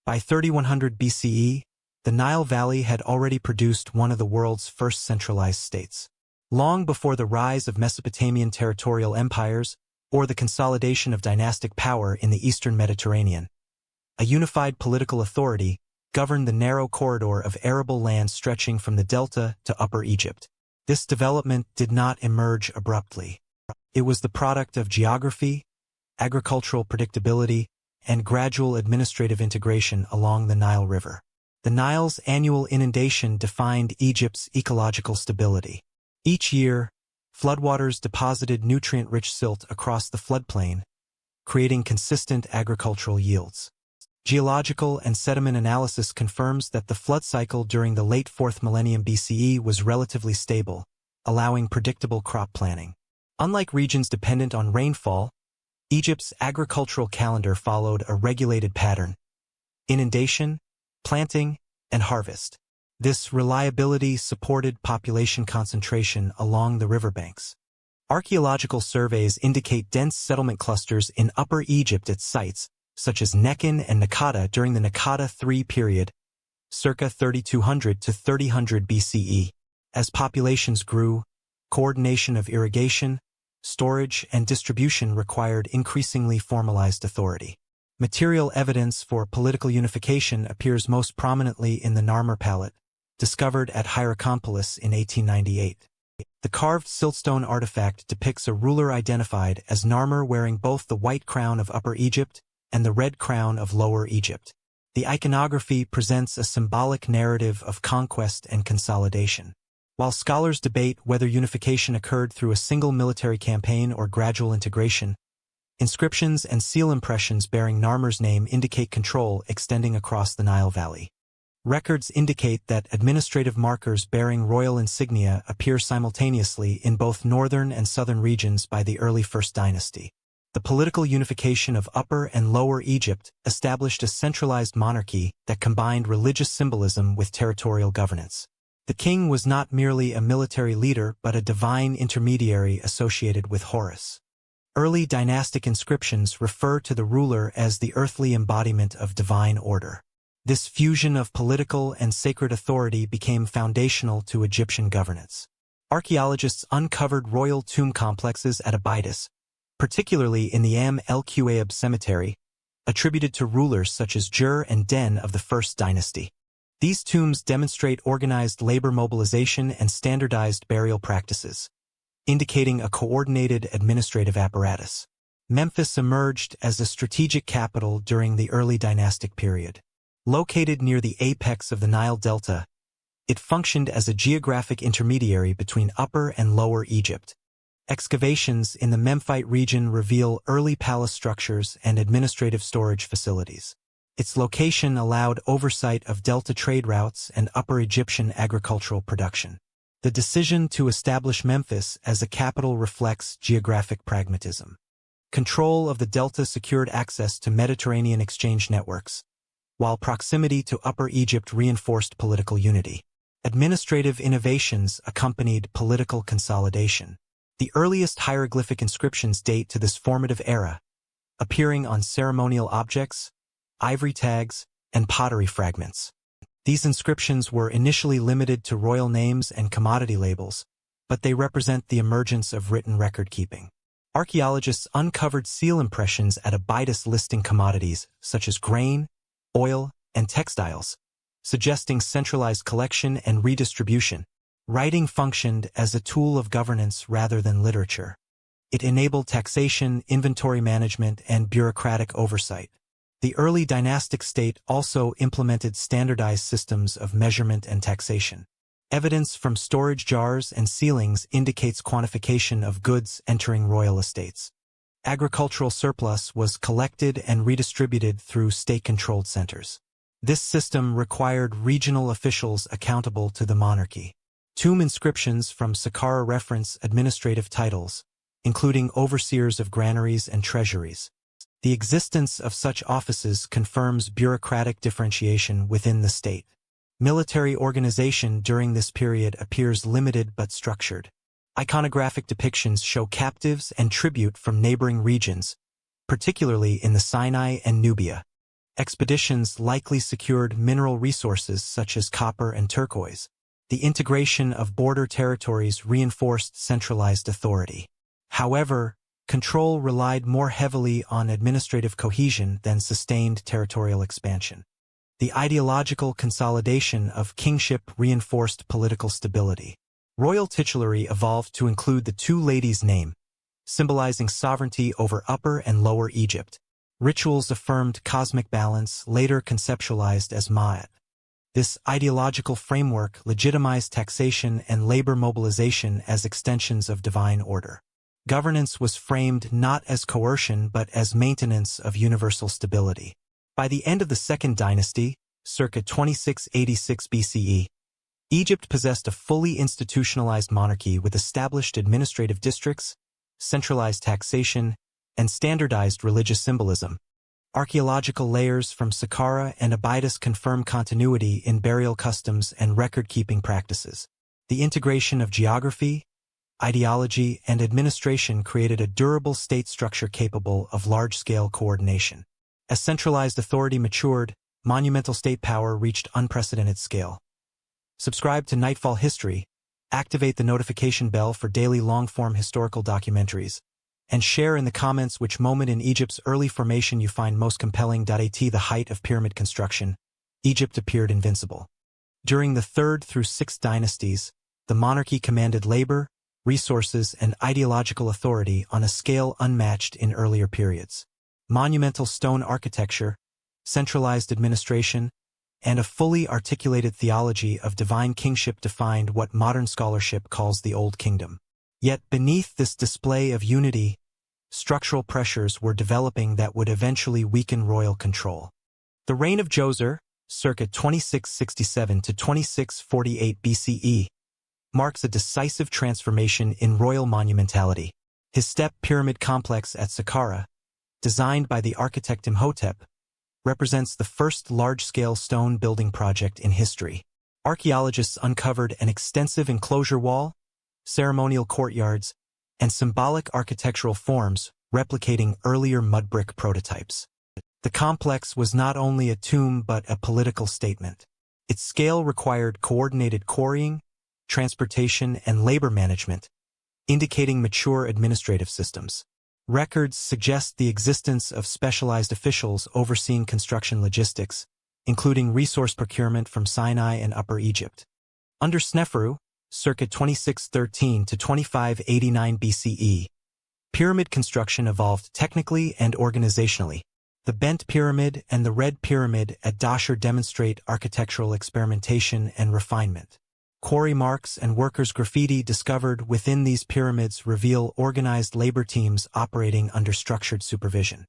By 3100 BCE, the Nile Valley had already produced one of the world's first centralized states. Long before the rise of Mesopotamian territorial empires or the consolidation of dynastic power in the eastern Mediterranean, a unified political authority governed the narrow corridor of arable land stretching from the Delta to Upper Egypt. This development did not emerge abruptly. It was the product of geography, agricultural predictability, and gradual administrative integration along the Nile River. The Nile's annual inundation defined Egypt's ecological stability. Each year, floodwaters deposited nutrient-rich silt across the floodplain, creating consistent agricultural yields. Geological and sediment analysis confirms that the flood cycle during the late 4th millennium BCE was relatively stable, allowing predictable crop planting. Unlike regions dependent on rainfall, Egypt's agricultural calendar followed a regulated pattern: inundation, planting, and harvest. This reliability supported population concentration along the riverbanks. Archaeological surveys indicate dense settlement clusters in Upper Egypt at sites such as Nekhen and Naqada during the Naqada III period, circa 3200 to 3000 BCE. As populations grew, coordination of irrigation, storage, and distribution required increasingly formalized authority. Material evidence for political unification appears most prominently in the Narmer palette, discovered at Hierakonpolis in 1898. The carved siltstone artifact depicts a ruler identified as Narmer wearing both the white crown of Upper Egypt and the red crown of Lower Egypt. The iconography presents a symbolic narrative of conquest and consolidation. While scholars debate whether unification occurred through a single military campaign or gradual integration, inscriptions and seal impressions bearing Narmer's name indicate control extending across the Nile Valley. Records indicate that administrative markers bearing royal insignia appear simultaneously in both northern and southern regions by the early First Dynasty. The political unification of Upper and Lower Egypt established a centralized monarchy that combined religious symbolism with territorial governance. The king was not merely a military leader but a divine intermediary associated with Horus. Early dynastic inscriptions refer to the ruler as the earthly embodiment of divine order. This fusion of political and sacred authority became foundational to Egyptian governance. Archaeologists uncovered royal tomb complexes at Abydos, particularly in the el-Quayab cemetery, attributed to rulers such as Jur and Den of the First Dynasty. These tombs demonstrate organized labor mobilization and standardized burial practices, indicating a coordinated administrative apparatus. Memphis emerged as a strategic capital during the early dynastic period. Located near the apex of the Nile Delta, it functioned as a geographic intermediary between Upper and Lower Egypt. Excavations in the Memphite region reveal early palace structures and administrative storage facilities. Its location allowed oversight of Delta trade routes and Upper Egyptian agricultural production. The decision to establish Memphis as a capital reflects geographic pragmatism. Control of the Delta secured access to Mediterranean exchange networks, while proximity to Upper Egypt reinforced political unity. Administrative innovations accompanied political consolidation. The earliest hieroglyphic inscriptions date to this formative era, appearing on ceremonial objects, ivory tags, and pottery fragments. These inscriptions were initially limited to royal names and commodity labels, but they represent the emergence of written record-keeping. Archaeologists uncovered seal impressions at Abydos listing commodities such as grain, oil, and textiles, suggesting centralized collection and redistribution. Writing functioned as a tool of governance rather than literature. It enabled taxation, inventory management, and bureaucratic oversight. The early dynastic state also implemented standardized systems of measurement and taxation. Evidence from storage jars and ceilings indicates quantification of goods entering royal estates. Agricultural surplus was collected and redistributed through state-controlled centers. This system required regional officials accountable to the monarchy. Tomb inscriptions from Saqqara reference administrative titles, including overseers of granaries and treasuries. The existence of such offices confirms bureaucratic differentiation within the state. Military organization during this period appears limited but structured. Iconographic depictions show captives and tribute from neighboring regions, particularly in the Sinai and Nubia. Expeditions likely secured mineral resources such as copper and turquoise. The integration of border territories reinforced centralized authority. However, control relied more heavily on administrative cohesion than sustained territorial expansion. The ideological consolidation of kingship reinforced political stability. Royal titulary evolved to include the two ladies' name, symbolizing sovereignty over Upper and Lower Egypt. Rituals affirmed cosmic balance, later conceptualized as Ma'at. This ideological framework legitimized taxation and labor mobilization as extensions of divine order. Governance was framed not as coercion but as maintenance of universal stability. By the end of the Second Dynasty, circa 2686 BCE, Egypt possessed a fully institutionalized monarchy with established administrative districts, centralized taxation, and standardized religious symbolism. Archaeological layers from Saqqara and Abydos confirm continuity in burial customs and record-keeping practices. The integration of geography, ideology, and administration created a durable state structure capable of large-scale coordination. As centralized authority matured, monumental state power reached unprecedented scale. Subscribe to Nightfall History, activate the notification bell for daily long-form historical documentaries, and share in the comments which moment in Egypt's early formation you find most compelling. At the height of pyramid construction, Egypt appeared invincible. During the 3rd through 6th dynasties, the monarchy commanded labor, resources, and ideological authority on a scale unmatched in earlier periods. Monumental stone architecture, centralized administration, and a fully articulated theology of divine kingship defined what modern scholarship calls the Old Kingdom. Yet beneath this display of unity, structural pressures were developing that would eventually weaken royal control. The reign of Djoser, circa 2667 to 2648 BCE, marks a decisive transformation in royal monumentality. His step pyramid complex at Saqqara, designed by the architect Imhotep, represents the first large-scale stone building project in history. Archaeologists uncovered an extensive enclosure wall, ceremonial courtyards, and symbolic architectural forms replicating earlier mud brick prototypes. The complex was not only a tomb but a political statement. Its scale required coordinated quarrying, transportation, and labor management, indicating mature administrative systems. Records suggest the existence of specialized officials overseeing construction logistics, including resource procurement from Sinai and Upper Egypt. Under Sneferu, circa 2613 to 2589 BCE, pyramid construction evolved technically and organizationally. The bent pyramid and the red pyramid at Dashur demonstrate architectural experimentation and refinement. Quarry marks and workers' graffiti discovered within these pyramids reveal organized labor teams operating under structured supervision.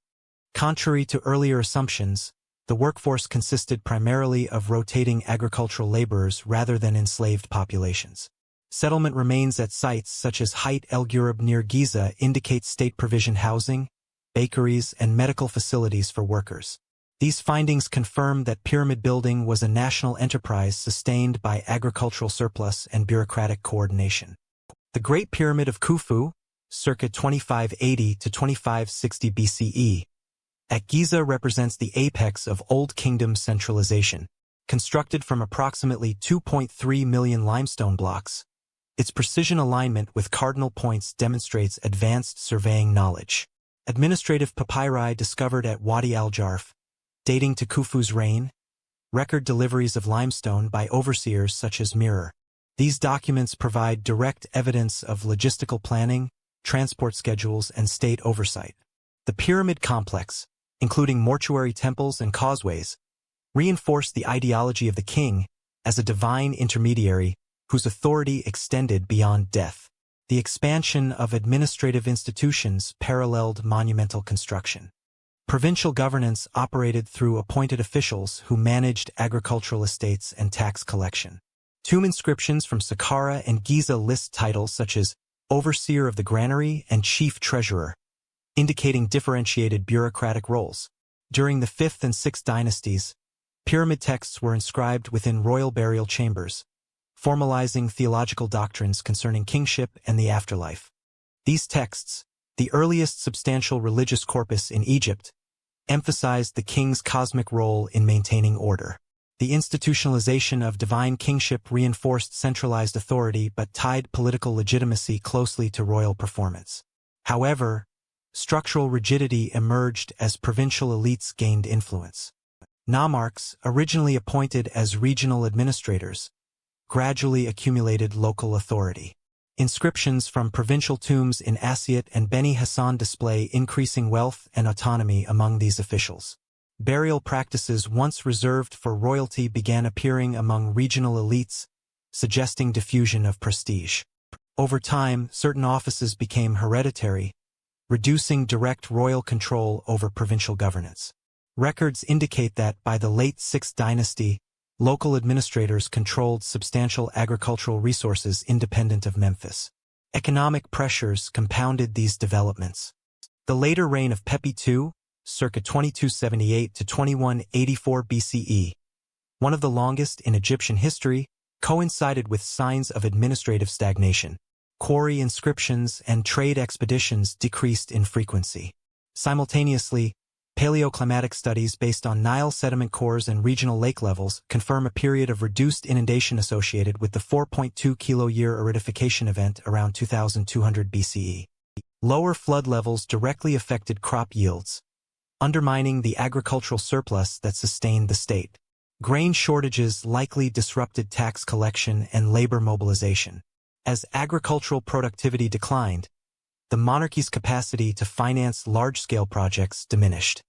Contrary to earlier assumptions, the workforce consisted primarily of rotating agricultural laborers rather than enslaved populations. Settlement remains at sites such as Hayt El Ghurab near Giza indicate state-provisioned housing, bakeries, and medical facilities for workers. These findings confirm that pyramid building was a national enterprise sustained by agricultural surplus and bureaucratic coordination. The Great Pyramid of Khufu, circa 2580 to 2560 BCE, at Giza represents the apex of Old Kingdom centralization. Constructed from approximately 2.3 million limestone blocks, its precision alignment with cardinal points demonstrates advanced surveying knowledge. Administrative papyri discovered at Wadi al-Jarf, dating to Khufu's reign, record deliveries of limestone by overseers such as Mirror. These documents provide direct evidence of logistical planning, transport schedules, and state oversight. The pyramid complex, including mortuary temples and causeways, reinforced the ideology of the king as a divine intermediary whose authority extended beyond death. The expansion of administrative institutions paralleled monumental construction. Provincial governance operated through appointed officials who managed agricultural estates and tax collection. Tomb inscriptions from Saqqara and Giza list titles such as Overseer of the Granary and Chief Treasurer, indicating differentiated bureaucratic roles. During the 5th and 6th dynasties, pyramid texts were inscribed within royal burial chambers, formalizing theological doctrines concerning kingship and the afterlife. These texts, the earliest substantial religious corpus in Egypt, emphasized the king's cosmic role in maintaining order. The institutionalization of divine kingship reinforced centralized authority but tied political legitimacy closely to royal performance. However, structural rigidity emerged as provincial elites gained influence. Nomarchs, originally appointed as regional administrators, gradually accumulated local authority. Inscriptions from provincial tombs in Asyut and Beni Hassan display increasing wealth and autonomy among these officials. Burial practices once reserved for royalty began appearing among regional elites, suggesting diffusion of prestige. Over time, certain offices became hereditary, reducing direct royal control over provincial governance. Records indicate that by the late 6th dynasty, local administrators controlled substantial agricultural resources independent of Memphis. Economic pressures compounded these developments. The later reign of Pepi II, circa 2278 to 2184 BCE, one of the longest in Egyptian history, coincided with signs of administrative stagnation. Quarry inscriptions and trade expeditions decreased in frequency. Simultaneously, paleoclimatic studies based on Nile sediment cores and regional lake levels confirm a period of reduced inundation associated with the 4.2 kilo-year aridification event around 2200 BCE. Lower flood levels directly affected crop yields, undermining the agricultural surplus that sustained the state. Grain shortages likely disrupted tax collection and labor mobilization. As agricultural productivity declined, the monarchy's capacity to finance large-scale projects diminished.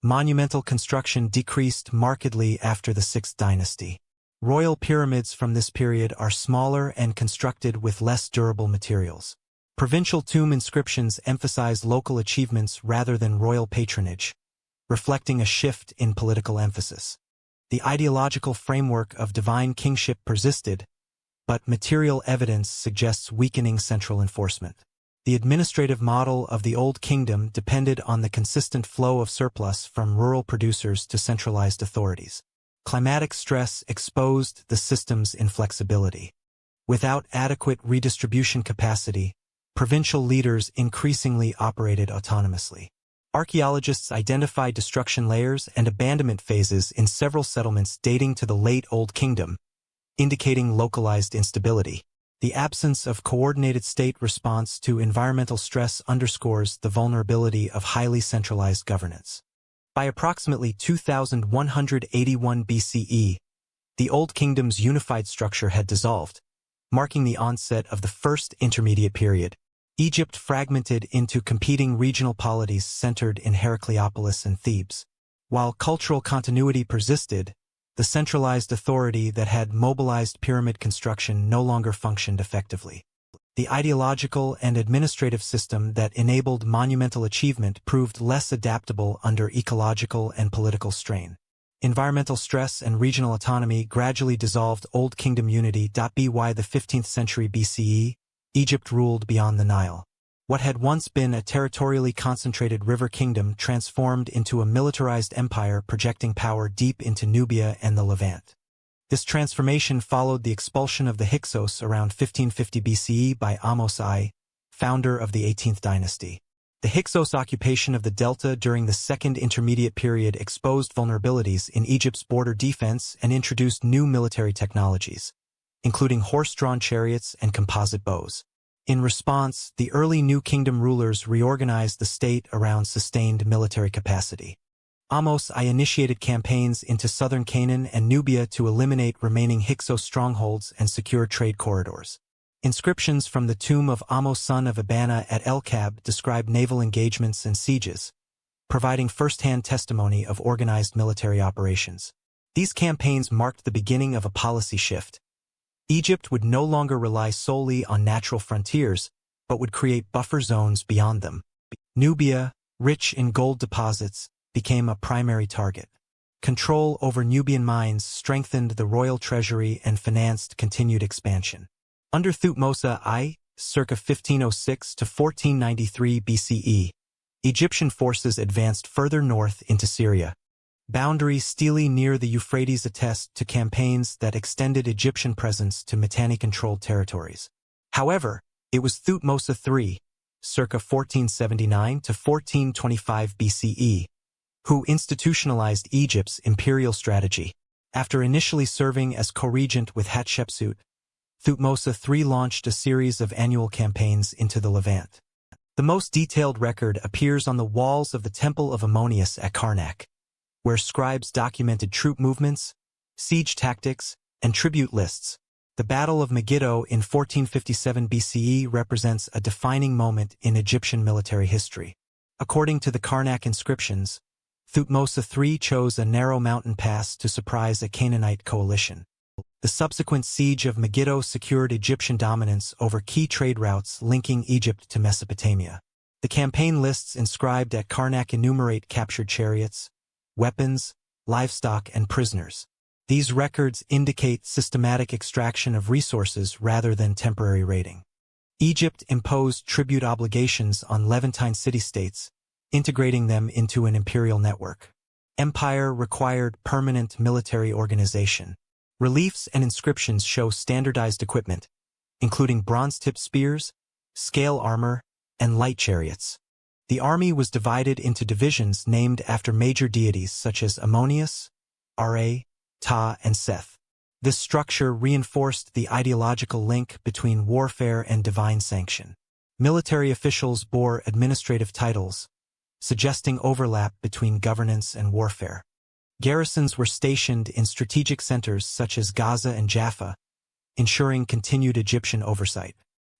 Monumental construction decreased markedly after the 6th dynasty. Royal pyramids from this period are smaller and constructed with less durable materials. Provincial tomb inscriptions emphasize local achievements rather than royal patronage, reflecting a shift in political emphasis. The ideological framework of divine kingship persisted, but material evidence suggests weakening central enforcement. The administrative model of the Old Kingdom depended on the consistent flow of surplus from rural producers to centralized authorities. Climatic stress exposed the system's inflexibility. Without adequate redistribution capacity, provincial leaders increasingly operated autonomously. Archaeologists identified destruction layers and abandonment phases in several settlements dating to the late Old Kingdom, indicating localized instability. The absence of coordinated state response to environmental stress underscores the vulnerability of highly centralized governance. By approximately 2181 BCE, the Old Kingdom's unified structure had dissolved, marking the onset of the First Intermediate Period. Egypt fragmented into competing regional polities centered in Heracleopolis and Thebes. While cultural continuity persisted, the centralized authority that had mobilized pyramid construction no longer functioned effectively. The ideological and administrative system that enabled monumental achievement proved less adaptable under ecological and political strain. Environmental stress and regional autonomy gradually dissolved Old Kingdom unity. By the 15th century BCE, Egypt ruled beyond the Nile. What had once been a territorially concentrated river kingdom transformed into a militarized empire projecting power deep into Nubia and the Levant. This transformation followed the expulsion of the Hyksos around 1550 BCE by Ahmose I, founder of the 18th dynasty. The Hyksos occupation of the Delta during the Second Intermediate Period exposed vulnerabilities in Egypt's border defense and introduced new military technologies, including horse-drawn chariots and composite bows. In response, the early New Kingdom rulers reorganized the state around sustained military capacity. Ahmose I initiated campaigns into southern Canaan and Nubia to eliminate remaining Hyksos strongholds and secure trade corridors. Inscriptions from the tomb of Ahmose son of Abana at El Kab describe naval engagements and sieges, providing first-hand testimony of organized military operations. These campaigns marked the beginning of a policy shift. Egypt would no longer rely solely on natural frontiers, but would create buffer zones beyond them. Nubia, rich in gold deposits, became a primary target. Control over Nubian mines strengthened the royal treasury and financed continued expansion. Under Thutmose I, circa 1506 to 1493 BCE, Egyptian forces advanced further north into Syria. Boundaries steely near the Euphrates attest to campaigns that extended Egyptian presence to Mitanni-controlled territories. However, it was Thutmose III, circa 1479 to 1425 BCE, who institutionalized Egypt's imperial strategy. After initially serving as co-regent with Hatshepsut, Thutmose III launched a series of annual campaigns into the Levant. The most detailed record appears on the walls of the Temple of Ammonius at Karnak, where scribes documented troop movements, siege tactics, and tribute lists. The Battle of Megiddo in 1457 BCE represents a defining moment in Egyptian military history. According to the Karnak inscriptions, Thutmose III chose a narrow mountain pass to surprise a Canaanite coalition. The subsequent siege of Megiddo secured Egyptian dominance over key trade routes linking Egypt to Mesopotamia. The campaign lists inscribed at Karnak enumerate captured chariots, weapons, livestock, and prisoners. These records indicate systematic extraction of resources rather than temporary raiding. Egypt imposed tribute obligations on Levantine city-states, integrating them into an imperial network. Empire required permanent military organization. Reliefs and inscriptions show standardized equipment, including bronze-tipped spears, scale armor, and light chariots. The army was divided into divisions named after major deities such as Ammonius, Ra, Ta, and Seth. This structure reinforced the ideological link between warfare and divine sanction. Military officials bore administrative titles, suggesting overlap between governance and warfare. Garrisons were stationed in strategic centers such as Gaza and Jaffa, ensuring continued Egyptian oversight.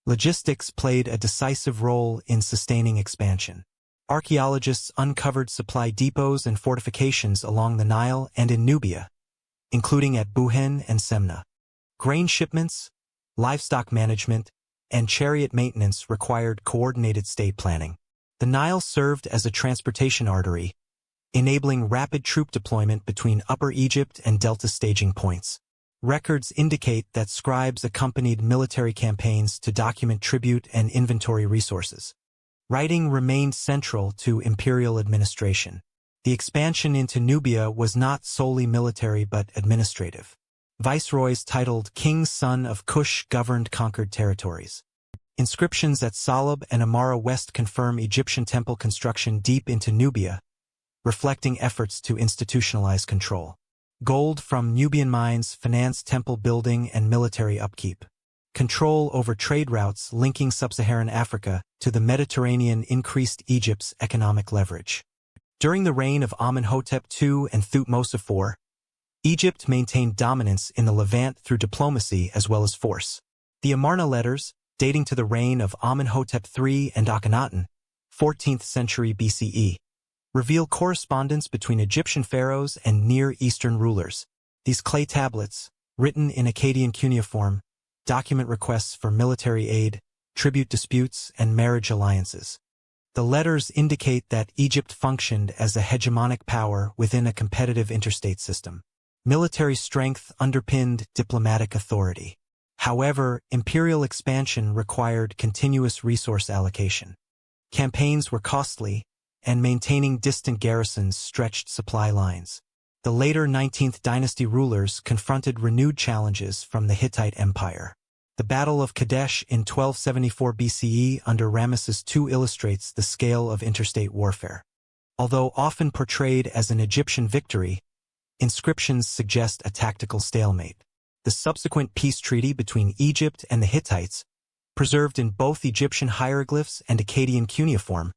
Logistics played a decisive role in sustaining expansion. Archaeologists uncovered supply depots and fortifications along the Nile and in Nubia, including at Buhen and Semna. Grain shipments, livestock management, and chariot maintenance required coordinated state planning. The Nile served as a transportation artery, enabling rapid troop deployment between Upper Egypt and Delta staging points. Records indicate that scribes accompanied military campaigns to document tribute and inventory resources. Writing remained central to imperial administration. The expansion into Nubia was not solely military but administrative. Viceroys titled King's Son of Kush governed conquered territories. Inscriptions at Salab and Amara West confirm Egyptian temple construction deep into Nubia, reflecting efforts to institutionalize control. Gold from Nubian mines financed temple building and military upkeep. Control over trade routes linking sub-Saharan Africa to the Mediterranean increased Egypt's economic leverage. During the reign of Amenhotep II and Thutmose IV, Egypt maintained dominance in the Levant through diplomacy as well as force. The Amarna letters, dating to the reign of Amenhotep III and Akhenaten, 14th century BCE, reveal correspondence between Egyptian pharaohs and Near Eastern rulers. These clay tablets, written in Akkadian cuneiform, document requests for military aid, tribute disputes, and marriage alliances. The letters indicate that Egypt functioned as a hegemonic power within a competitive interstate system. Military strength underpinned diplomatic authority. However, imperial expansion required continuous resource allocation. Campaigns were costly, and maintaining distant garrisons stretched supply lines. The later 19th dynasty rulers confronted renewed challenges from the Hittite Empire. The Battle of Kadesh in 1274 BCE under Ramesses II illustrates the scale of interstate warfare. Although often portrayed as an Egyptian victory, inscriptions suggest a tactical stalemate. The subsequent peace treaty between Egypt and the Hittites, preserved in both Egyptian hieroglyphs and Akkadian cuneiform,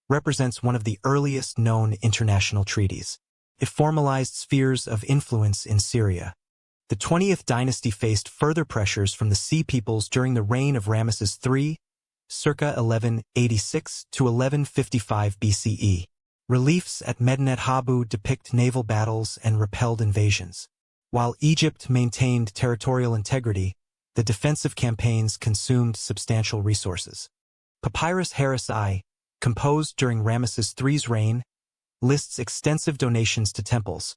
represents one of the earliest known international treaties. It formalized spheres of influence in Syria. The 20th dynasty faced further pressures from the Sea Peoples during the reign of Ramesses III, circa 1186 to 1155 BCE. Reliefs at Medinet Habu depict naval battles and repelled invasions. While Egypt maintained territorial integrity, the defensive campaigns consumed substantial resources. Papyrus Harris I, composed during Ramesses III's reign, lists extensive donations to temples,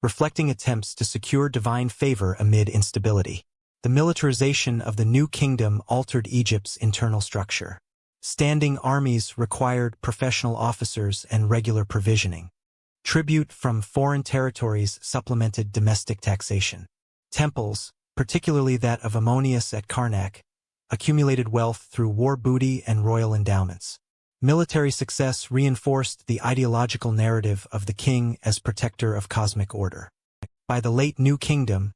reflecting attempts to secure divine favor amid instability. The militarization of the new kingdom altered Egypt's internal structure. Standing armies required professional officers and regular provisioning. Tribute from foreign territories supplemented domestic taxation. Temples, particularly that of Ammonius at Karnak, accumulated wealth through war booty and royal endowments. Military success reinforced the ideological narrative of the king as protector of cosmic order. By the late New Kingdom,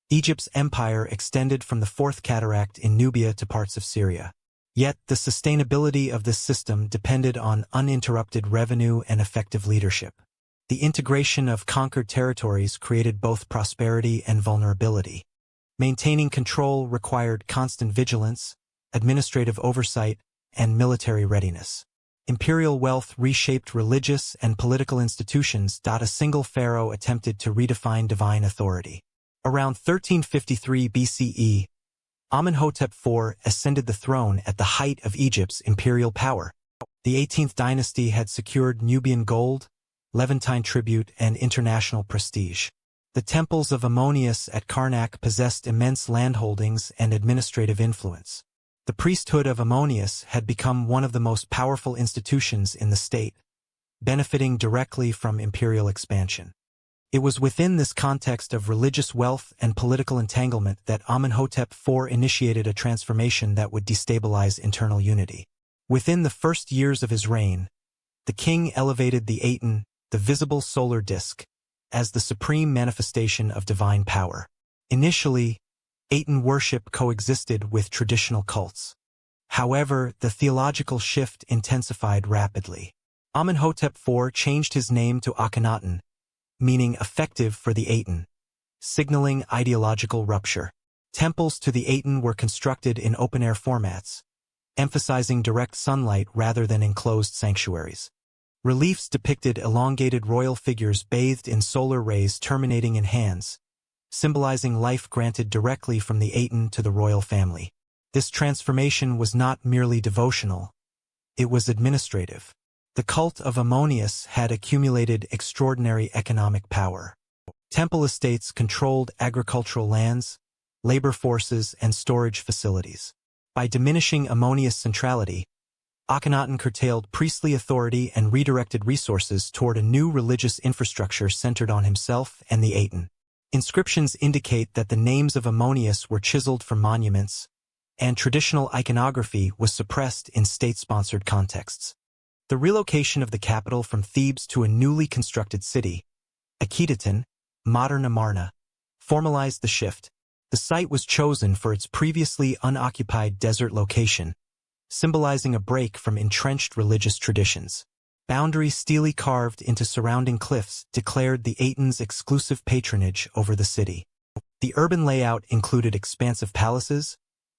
Egypt's empire extended from the Fourth Cataract in Nubia to parts of Syria. Yet the sustainability of this system depended on uninterrupted revenue and effective leadership. The integration of conquered territories created both prosperity and vulnerability. Maintaining control required constant vigilance, administrative oversight, and military readiness. Imperial wealth reshaped religious and political institutions. A single pharaoh attempted to redefine divine authority. Around 1353 BCE, Amenhotep IV ascended the throne at the height of Egypt's imperial power. The 18th dynasty had secured Nubian gold, Levantine tribute, and international prestige. The temples of Ammonius at Karnak possessed immense landholdings and administrative influence. The priesthood of Ammonius had become one of the most powerful institutions in the state, benefiting directly from imperial expansion. It was within this context of religious wealth and political entanglement that Amenhotep IV initiated a transformation that would destabilize internal unity. Within the first years of his reign, the king elevated the Aten, the visible solar disk, as the supreme manifestation of divine power. Initially, Aten worship coexisted with traditional cults. However, the theological shift intensified rapidly. Amenhotep IV changed his name to Akhenaten, meaning effective for the Aten, signaling ideological rupture. Temples to the Aten were constructed in open-air formats, emphasizing direct sunlight rather than enclosed sanctuaries. Reliefs depicted elongated royal figures bathed in solar rays terminating in hands, symbolizing life granted directly from the Aten to the royal family. This transformation was not merely devotional, it was administrative. The cult of Ammonius had accumulated extraordinary economic power. Temple estates controlled agricultural lands, labor forces, and storage facilities. By diminishing Ammonius' centrality, Akhenaten curtailed priestly authority and redirected resources toward a new religious infrastructure centered on himself and the Aten. Inscriptions indicate that the names of Ammonius were chiseled from monuments, and traditional iconography was suppressed in state-sponsored contexts. The relocation of the capital from Thebes to a newly constructed city, Akhetaten, modern Amarna, formalized the shift. The site was chosen for its previously unoccupied desert location, symbolizing a break from entrenched religious traditions. Boundaries steely carved into surrounding cliffs declared the Aten's exclusive patronage over the city. The urban layout included expansive palaces,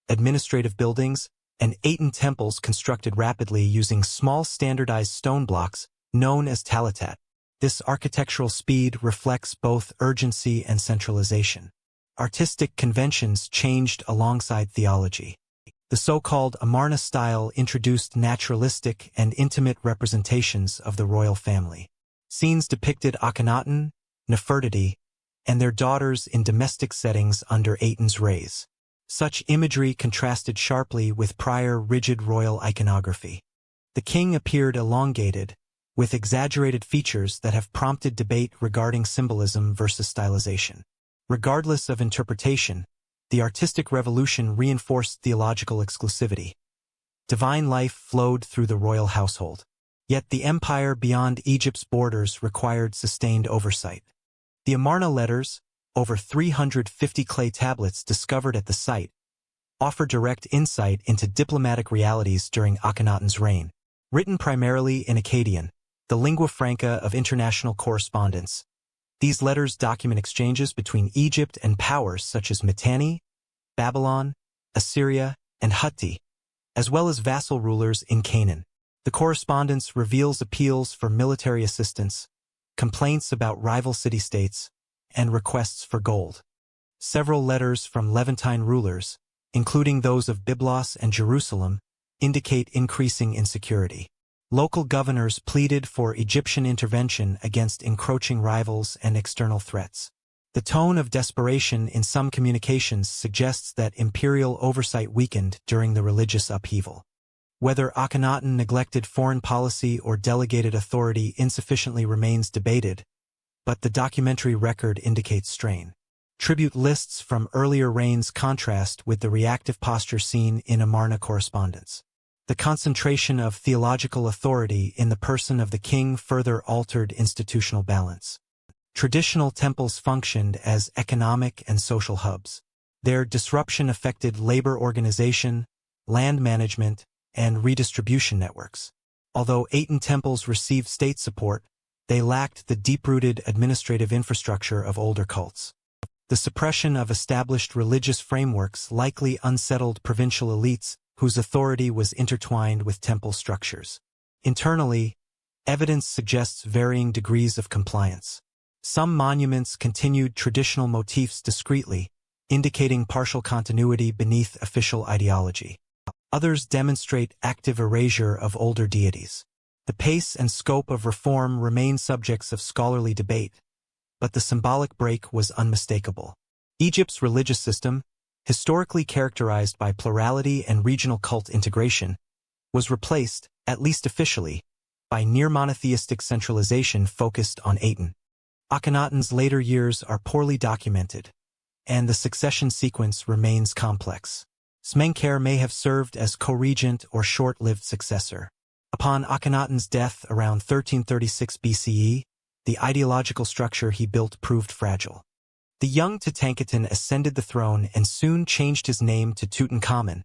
administrative buildings, and Aten temples constructed rapidly using small standardized stone blocks known as talatat. This architectural speed reflects both urgency and centralization. Artistic conventions changed alongside theology. The so-called Amarna style introduced naturalistic and intimate representations of the royal family. Scenes depicted Akhenaten, Nefertiti, and their daughters in domestic settings under Aten's rays. Such imagery contrasted sharply with prior rigid royal iconography. The king appeared elongated, with exaggerated features that have prompted debate regarding symbolism versus stylization. Regardless of interpretation, the artistic revolution reinforced theological exclusivity. Divine life flowed through the royal household. Yet the empire beyond Egypt's borders required sustained oversight. The Amarna letters, over 350 clay tablets discovered at the site, offer direct insight into diplomatic realities during Akhenaten's reign. Written primarily in Akkadian, the lingua franca of international correspondence, these letters document exchanges between Egypt and powers such as Mitanni, Babylon, Assyria, and Hutti, as well as vassal rulers in Canaan. The correspondence reveals appeals for military assistance, complaints about rival city-states, and requests for gold. Several letters from Levantine rulers, including those of Byblos and Jerusalem, indicate increasing insecurity. Local governors pleaded for Egyptian intervention against encroaching rivals and external threats. The tone of desperation in some communications suggests that imperial oversight weakened during the religious upheaval. Whether Akhenaten neglected foreign policy or delegated authority insufficiently remains debated, but the documentary record indicates strain. Tribute lists from earlier reigns contrast with the reactive posture seen in Amarna correspondence. The concentration of theological authority in the person of the king further altered institutional balance. Traditional temples functioned as economic and social hubs. Their disruption affected labor organization, land management, and redistribution networks. Although Aten temples received state support, they lacked the deep-rooted administrative infrastructure of older cults. The suppression of established religious frameworks likely unsettled provincial elites whose authority was intertwined with temple structures. Internally, evidence suggests varying degrees of compliance. Some monuments continued traditional motifs discreetly, indicating partial continuity beneath official ideology. Others demonstrate active erasure of older deities. The pace and scope of reform remain subjects of scholarly debate, but the symbolic break was unmistakable. Egypt's religious system, historically characterized by plurality and regional cult integration, was replaced, at least officially, by near-monotheistic centralization focused on Aten. Akhenaten's later years are poorly documented, and the succession sequence remains complex. Smenkhare may have served as co-regent or short-lived successor. Upon Akhenaten's death around 1336 BCE, the ideological structure he built proved fragile. The young Tutankhaten ascended the throne and soon changed his name to Tutankhamun,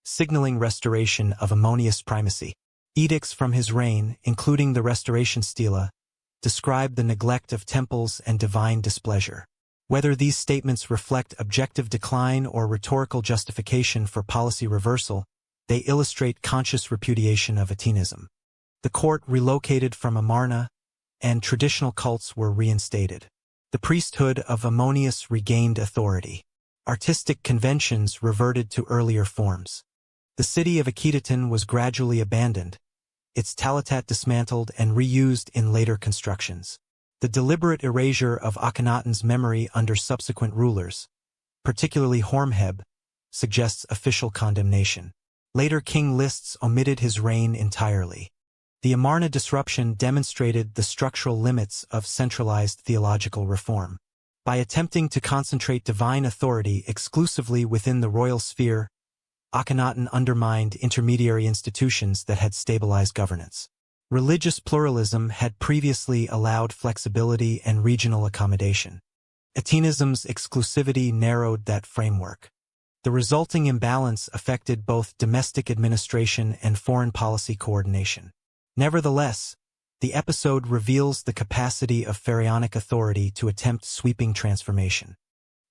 signaling restoration of Ammonius primacy. Edicts from his reign, including the Restoration Stela, describe the neglect of temples and divine displeasure. Whether these statements reflect objective decline or rhetorical justification for policy reversal, they illustrate conscious repudiation of Atenism. The court relocated from Amarna, and traditional cults were reinstated. The priesthood of Ammonius regained authority. Artistic conventions reverted to earlier forms. The city of Akhetaten was gradually abandoned, its talatat dismantled and reused in later constructions. The deliberate erasure of Akhenaten's memory under subsequent rulers, particularly Horemheb, suggests official condemnation. Later king lists omitted his reign entirely. The Amarna disruption demonstrated the structural limits of centralized theological reform. By attempting to concentrate divine authority exclusively within the royal sphere, Akhenaten undermined intermediary institutions that had stabilized governance. Religious pluralism had previously allowed flexibility and regional accommodation. Atenism's exclusivity narrowed that framework. The resulting imbalance affected both domestic administration and foreign policy coordination. Nevertheless, the episode reveals the capacity of pharaonic authority to attempt sweeping transformation.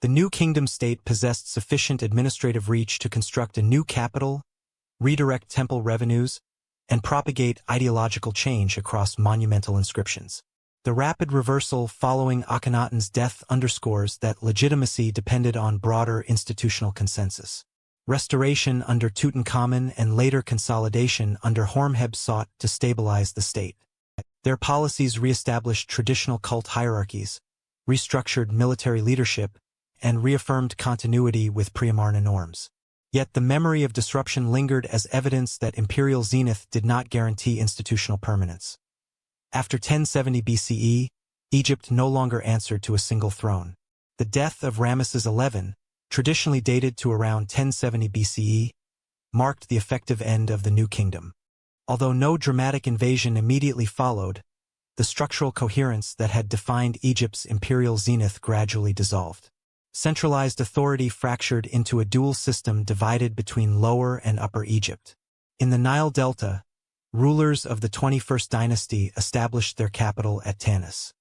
The new kingdom state possessed sufficient administrative reach to construct a new capital, redirect temple revenues, and propagate ideological change across monumental inscriptions. The rapid reversal following Akhenaten's death underscores that legitimacy depended on broader institutional consensus. Restoration under Tutankhamun and later consolidation under Horemheb sought to stabilize the state. Their policies reestablished traditional cult hierarchies, restructured military leadership, and reaffirmed continuity with pre-Amarna norms. Yet the memory of disruption lingered as evidence that imperial zenith did not guarantee institutional permanence. After 1070 BCE, Egypt no longer answered to a single throne. The death of Ramesses XI, traditionally dated to around 1070 BCE, marked the effective end of the new kingdom. Although no dramatic invasion immediately followed, the structural coherence that had defined Egypt's imperial zenith gradually dissolved. Centralized authority fractured into a dual system divided between Lower and Upper Egypt. In the Nile Delta, rulers of the 21st dynasty established their capital at Tanis.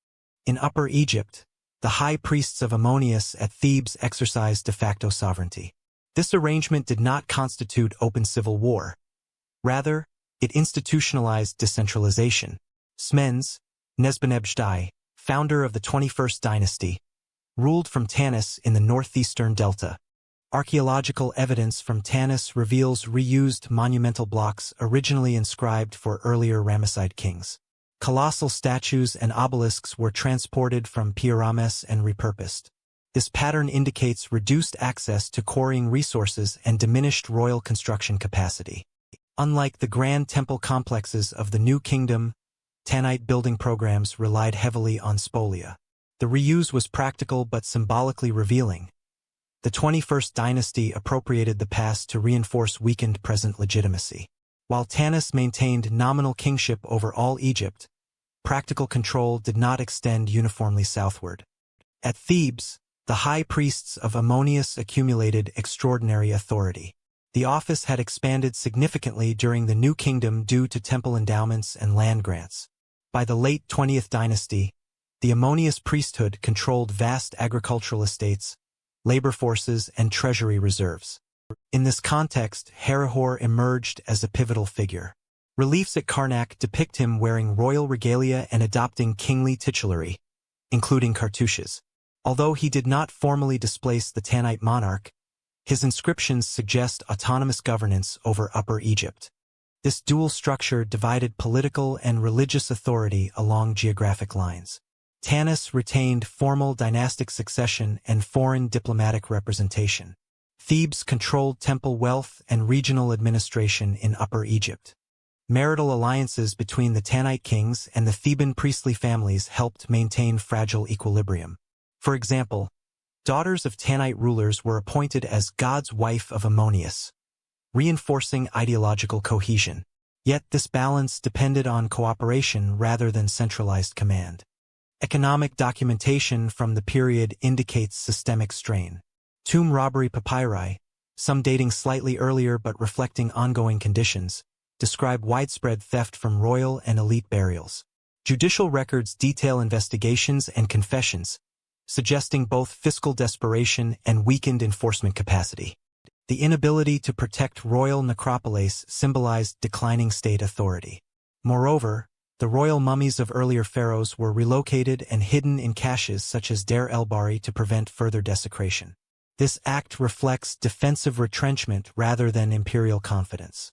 In Upper Egypt, the high priests of Ammonius at Thebes exercised de facto sovereignty. This arrangement did not constitute open civil war. Rather, it institutionalized decentralization. Smenkhare, Nesbonebzdai, founder of the 21st dynasty, ruled from Tanis in the northeastern delta. Archaeological evidence from Tanis reveals reused monumental blocks originally inscribed for earlier Ramesside kings. Colossal statues and obelisks were transported from Pi-Ramses and repurposed. This pattern indicates reduced access to quarrying resources and diminished royal construction capacity. Unlike the grand temple complexes of the New Kingdom, Tanite building programs relied heavily on spolia. The reuse was practical but symbolically revealing. The 21st dynasty appropriated the past to reinforce weakened present legitimacy. While Tanis maintained nominal kingship over all Egypt, practical control did not extend uniformly southward. At Thebes, the high priests of Ammonius accumulated extraordinary authority. The office had expanded significantly during the New Kingdom due to temple endowments and land grants. By the late 20th dynasty, the Ammonius priesthood controlled vast agricultural estates, labor forces, and treasury reserves. In this context, Herihor emerged as a pivotal figure. Reliefs at Karnak depict him wearing royal regalia and adopting kingly titulary, including cartouches. Although he did not formally displace the Tanite monarch, his inscriptions suggest autonomous governance over Upper Egypt. This dual structure divided political and religious authority along geographic lines. Tanis retained formal dynastic succession and foreign diplomatic representation. Thebes controlled temple wealth and regional administration in Upper Egypt. Marital alliances between the Tanite kings and the Theban priestly families helped maintain fragile equilibrium. For example, daughters of Tanite rulers were appointed as God's wife of Ammonius, reinforcing ideological cohesion. Yet this balance depended on cooperation rather than centralized command. Economic documentation from the period indicates systemic strain. Tomb robbery papyri, some dating slightly earlier but reflecting ongoing conditions, describe widespread theft from royal and elite burials. Judicial records detail investigations and confessions, suggesting both fiscal desperation and weakened enforcement capacity. The inability to protect royal necropolis symbolized declining state authority. Moreover, the royal mummies of earlier pharaohs were relocated and hidden in caches such as Deir el-Bahri to prevent further desecration. This act reflects defensive retrenchment rather than imperial confidence.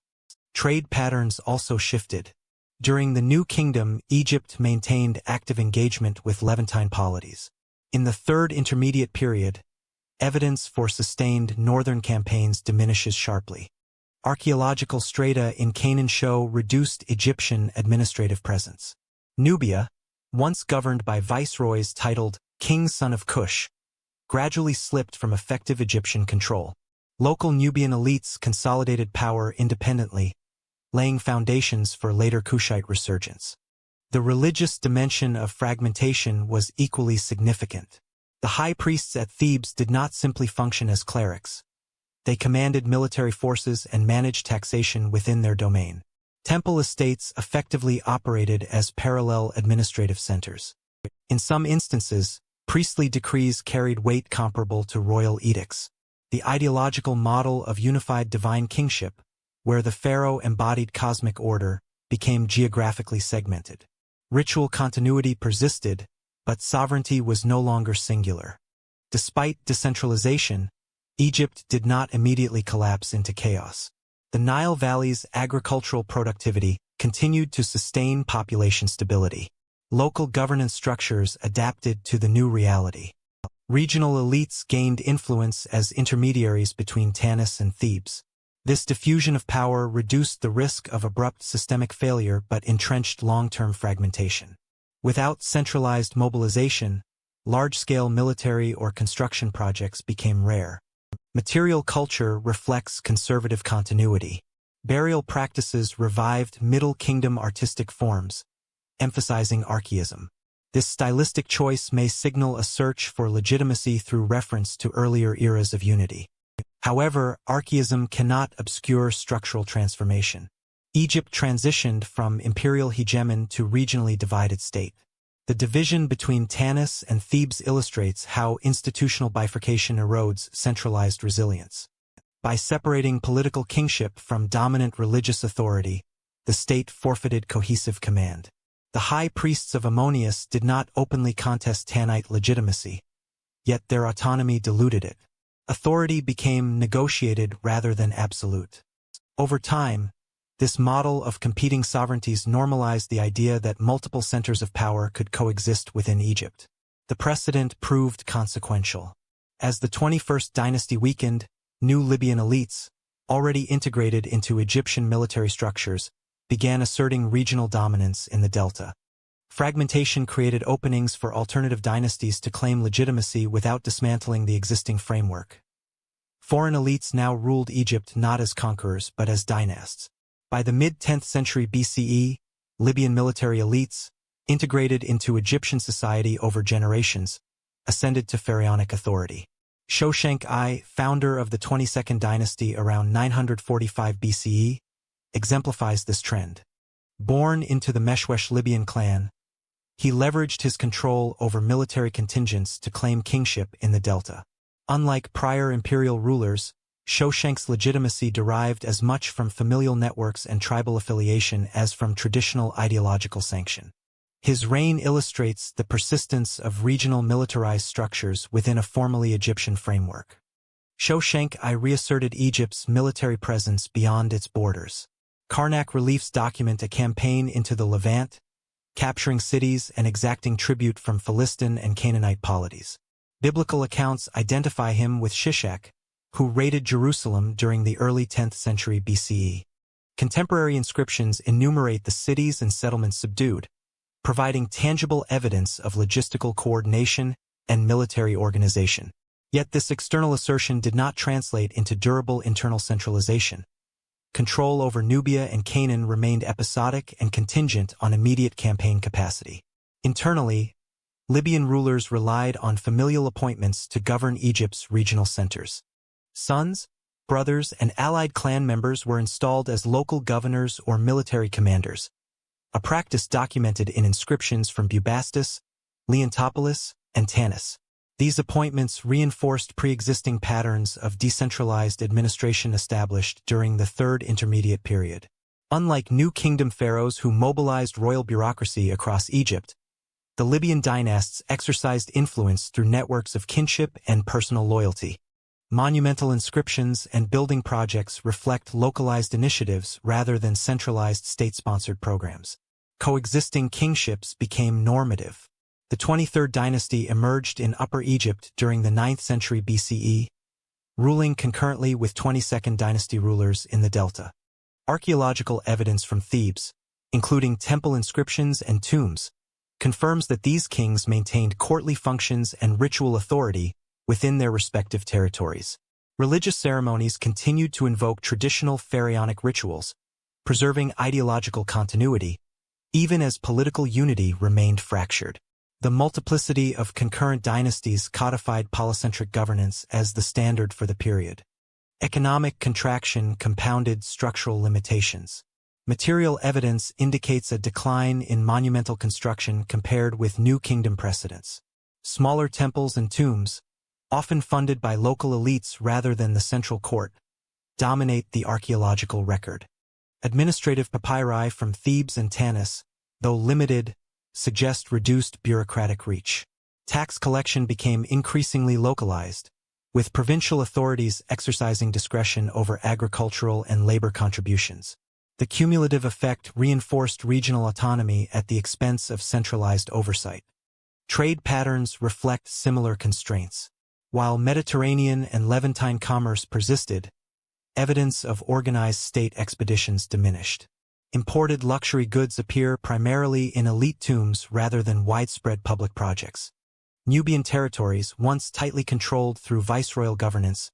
Trade patterns also shifted. During the New Kingdom, Egypt maintained active engagement with Levantine polities. In the Third Intermediate Period, evidence for sustained northern campaigns diminishes sharply. Archaeological strata in Canaan show reduced Egyptian administrative presence. Nubia, once governed by viceroys titled King Son of Cush, gradually slipped from effective Egyptian control. Local Nubian elites consolidated power independently, laying foundations for later Kushite resurgence. The religious dimension of fragmentation was equally significant. The high priests at Thebes did not simply function as clerics. They commanded military forces and managed taxation within their domain. Temple estates effectively operated as parallel administrative centers. In some instances, priestly decrees carried weight comparable to royal edicts. The ideological model of unified divine kingship, where the pharaoh embodied cosmic order, became geographically segmented. Ritual continuity persisted, but sovereignty was no longer singular. Despite decentralization, Egypt did not immediately collapse into chaos. The Nile Valley's agricultural productivity continued to sustain population stability. Local governance structures adapted to the new reality. Regional elites gained influence as intermediaries between Tanis and Thebes. This diffusion of power reduced the risk of abrupt systemic failure but entrenched long-term fragmentation. Without centralized mobilization, large-scale military or construction projects became rare. Material culture reflects conservative continuity. Burial practices revived Middle Kingdom artistic forms, emphasizing archaism. This stylistic choice may signal a search for legitimacy through reference to earlier eras of unity. However, archaism cannot obscure structural transformation. Egypt transitioned from imperial hegemon to regionally divided state. The division between Tanis and Thebes illustrates how institutional bifurcation erodes centralized resilience. By separating political kingship from dominant religious authority, the state forfeited cohesive command. The high priests of Ammonius did not openly contest Tanite legitimacy, yet their autonomy diluted it. Authority became negotiated rather than absolute. Over time, this model of competing sovereignties normalized the idea that multiple centers of power could coexist within Egypt. The precedent proved consequential. As the 21st dynasty weakened, new Libyan elites, already integrated into Egyptian military structures, began asserting regional dominance in the delta. Fragmentation created openings for alternative dynasties to claim legitimacy without dismantling the existing framework. Foreign elites now ruled Egypt not as conquerors but as dynasts. By the mid-10th century BCE, Libyan military elites, integrated into Egyptian society over generations, ascended to pharaonic authority. Shoshenq I, founder of the 22nd dynasty around 945 BCE, exemplifies this trend. Born into the Meshwesh Libyan clan, he leveraged his control over military contingents to claim kingship in the delta. Unlike prior imperial rulers, Shoshenq's legitimacy derived as much from familial networks and tribal affiliation as from traditional ideological sanction. His reign illustrates the persistence of regional militarized structures within a formally Egyptian framework. Shoshenq I reasserted Egypt's military presence beyond its borders. Karnak reliefs document a campaign into the Levant, capturing cities and exacting tribute from Philistine and Canaanite polities. Biblical accounts identify him with Shishak, who raided Jerusalem during the early 10th century BCE. Contemporary inscriptions enumerate the cities and settlements subdued, providing tangible evidence of logistical coordination and military organization. Yet this external assertion did not translate into durable internal centralization. Control over Nubia and Canaan remained episodic and contingent on immediate campaign capacity. Internally, Libyan rulers relied on familial appointments to govern Egypt's regional centers. Sons, brothers, and allied clan members were installed as local governors or military commanders, a practice documented in inscriptions from Bubastis, Leontopolis, and Tanis. These appointments reinforced pre-existing patterns of decentralized administration established during the Third Intermediate Period. Unlike New Kingdom pharaohs who mobilized royal bureaucracy across Egypt, the Libyan dynasts exercised influence through networks of kinship and personal loyalty. Monumental inscriptions and building projects reflect localized initiatives rather than centralized state-sponsored programs. Coexisting kingships became normative. The 23rd dynasty emerged in Upper Egypt during the 9th century BCE, ruling concurrently with 22nd dynasty rulers in the Delta. Archaeological evidence from Thebes, including temple inscriptions and tombs, confirms that these kings maintained courtly functions and ritual authority within their respective territories. Religious ceremonies continued to invoke traditional pharaonic rituals, preserving ideological continuity, even as political unity remained fractured. The multiplicity of concurrent dynasties codified polycentric governance as the standard for the period. Economic contraction compounded structural limitations. Material evidence indicates a decline in monumental construction compared with New Kingdom precedents. Smaller temples and tombs, often funded by local elites rather than the central court, dominate the archaeological record. Administrative papyri from Thebes and Tanis, though limited, suggest reduced bureaucratic reach. Tax collection became increasingly localized, with provincial authorities exercising discretion over agricultural and labor contributions. The cumulative effect reinforced regional autonomy at the expense of centralized oversight. Trade patterns reflect similar constraints. While Mediterranean and Levantine commerce persisted, evidence of organized state expeditions diminished. Imported luxury goods appear primarily in elite tombs rather than widespread public projects. Nubian territories, once tightly controlled through viceroyal governance,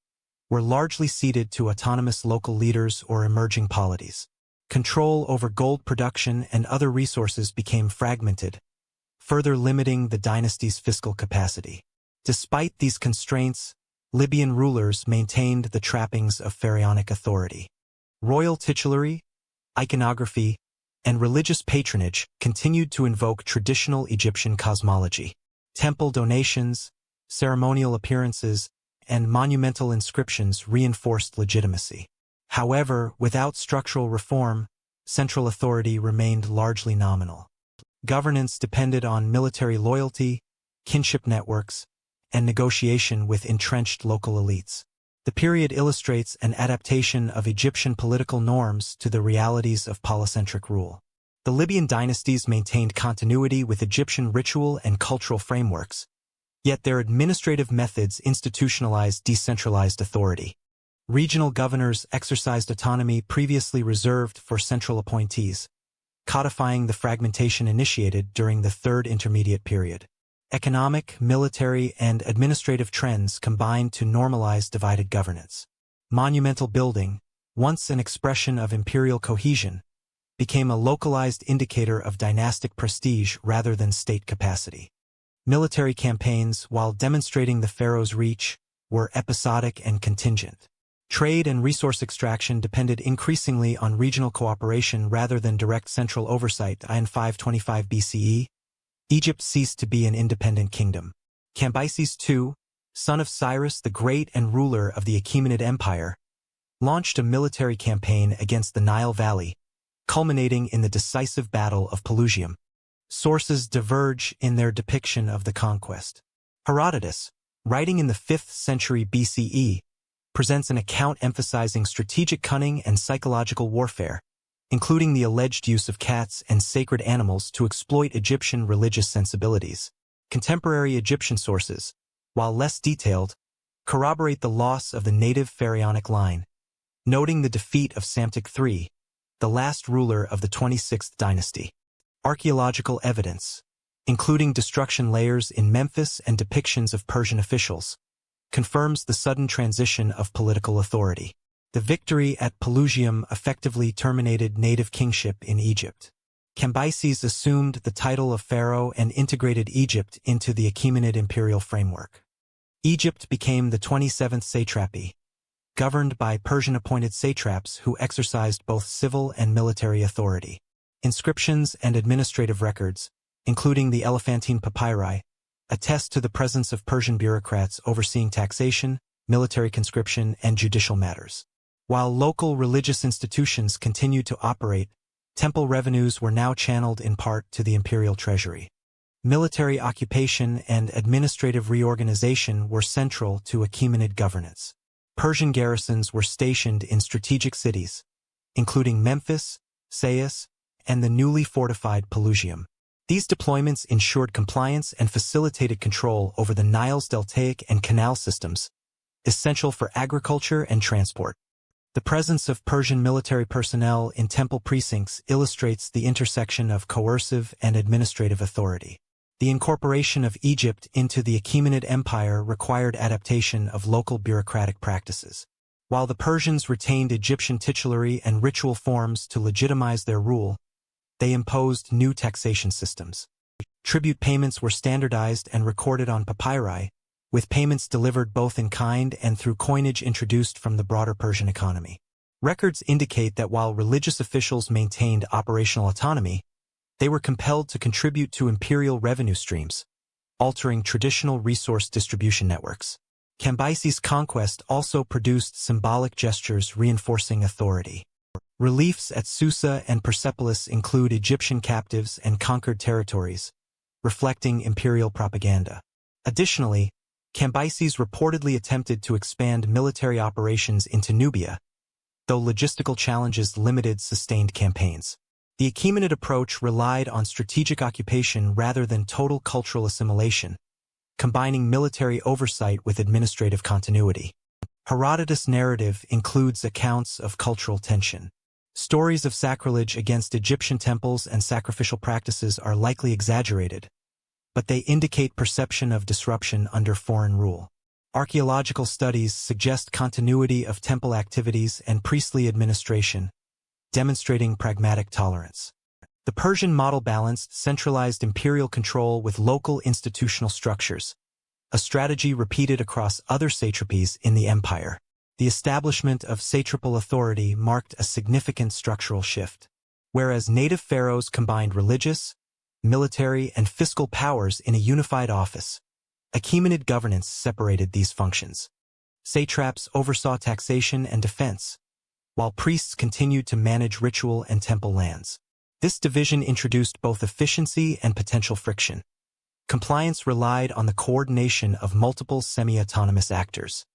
were largely ceded to autonomous local leaders or emerging polities. Control over gold production and other resources became fragmented, further limiting the dynasty's fiscal capacity. Despite these constraints, Libyan rulers maintained the trappings of pharaonic authority. Royal titulary, iconography, and religious patronage continued to invoke traditional Egyptian cosmology. Temple donations, ceremonial appearances, and monumental inscriptions reinforced legitimacy. However, without structural reform, central authority remained largely nominal. Governance depended on military loyalty, kinship networks, and negotiation with entrenched local elites. The period illustrates an adaptation of Egyptian political norms to the realities of polycentric rule. The Libyan dynasties maintained continuity with Egyptian ritual and cultural frameworks, yet their administrative methods institutionalized decentralized authority. Regional governors exercised autonomy previously reserved for central appointees, codifying the fragmentation initiated during the Third Intermediate Period. Economic, military, and administrative trends combined to normalize divided governance. Monumental building, once an expression of imperial cohesion, became a localized indicator of dynastic prestige rather than state capacity. Military campaigns, while demonstrating the pharaoh's reach, were episodic and contingent. Trade and resource extraction depended increasingly on regional cooperation rather than direct central oversight. In 525 BCE, Egypt ceased to be an independent kingdom. Cambyses II, son of Cyrus the Great and ruler of the Achaemenid Empire, launched a military campaign against the Nile Valley, culminating in the decisive Battle of Pelusium. Sources diverge in their depiction of the conquest. Herodotus, writing in the 5th century BCE, presents an account emphasizing strategic cunning and psychological warfare, including the alleged use of cats and sacred animals to exploit Egyptian religious sensibilities. Contemporary Egyptian sources, while less detailed, corroborate the loss of the native pharaonic line, noting the defeat of Psamtik III, the last ruler of the 26th dynasty. Archaeological evidence, including destruction layers in Memphis and depictions of Persian officials, confirms the sudden transition of political authority. The victory at Pelusium effectively terminated native kingship in Egypt. Cambyses assumed the title of pharaoh and integrated Egypt into the Achaemenid imperial framework. Egypt became the 27th satrapy, governed by Persian-appointed satraps who exercised both civil and military authority. Inscriptions and administrative records, including the Elephantine papyri, attest to the presence of Persian bureaucrats overseeing taxation, military conscription, and judicial matters. While local religious institutions continued to operate, temple revenues were now channeled in part to the imperial treasury. Military occupation and administrative reorganization were central to Achaemenid governance. Persian garrisons were stationed in strategic cities, including Memphis, Sais, and the newly fortified Pelusium. These deployments ensured compliance and facilitated control over the Nile's deltaic and canal systems, essential for agriculture and transport. The presence of Persian military personnel in temple precincts illustrates the intersection of coercive and administrative authority. The incorporation of Egypt into the Achaemenid Empire required adaptation of local bureaucratic practices. While the Persians retained Egyptian titulary and ritual forms to legitimize their rule, they imposed new taxation systems. Tribute payments were standardized and recorded on papyri, with payments delivered both in kind and through coinage introduced from the broader Persian economy. Records indicate that while religious officials maintained operational autonomy, they were compelled to contribute to imperial revenue streams, altering traditional resource distribution networks. Cambyses' conquest also produced symbolic gestures reinforcing authority. Reliefs at Susa and Persepolis include Egyptian captives and conquered territories, reflecting imperial propaganda. Additionally, Cambyses reportedly attempted to expand military operations into Nubia, though logistical challenges limited sustained campaigns. The Achaemenid approach relied on strategic occupation rather than total cultural assimilation, combining military oversight with administrative continuity. Herodotus' narrative includes accounts of cultural tension. Stories of sacrilege against Egyptian temples and sacrificial practices are likely exaggerated, but they indicate perception of disruption under foreign rule. Archaeological studies suggest continuity of temple activities and priestly administration, demonstrating pragmatic tolerance. The Persian model balanced centralized imperial control with local institutional structures, a strategy repeated across other satrapies in the empire. The establishment of satrapal authority marked a significant structural shift. Whereas native pharaohs combined religious, military, and fiscal powers in a unified office, Achaemenid governance separated these functions. Satraps oversaw taxation and defense, while priests continued to manage ritual and temple lands. This division introduced both efficiency and potential friction. Compliance relied on the coordination of multiple semi-autonomous actors.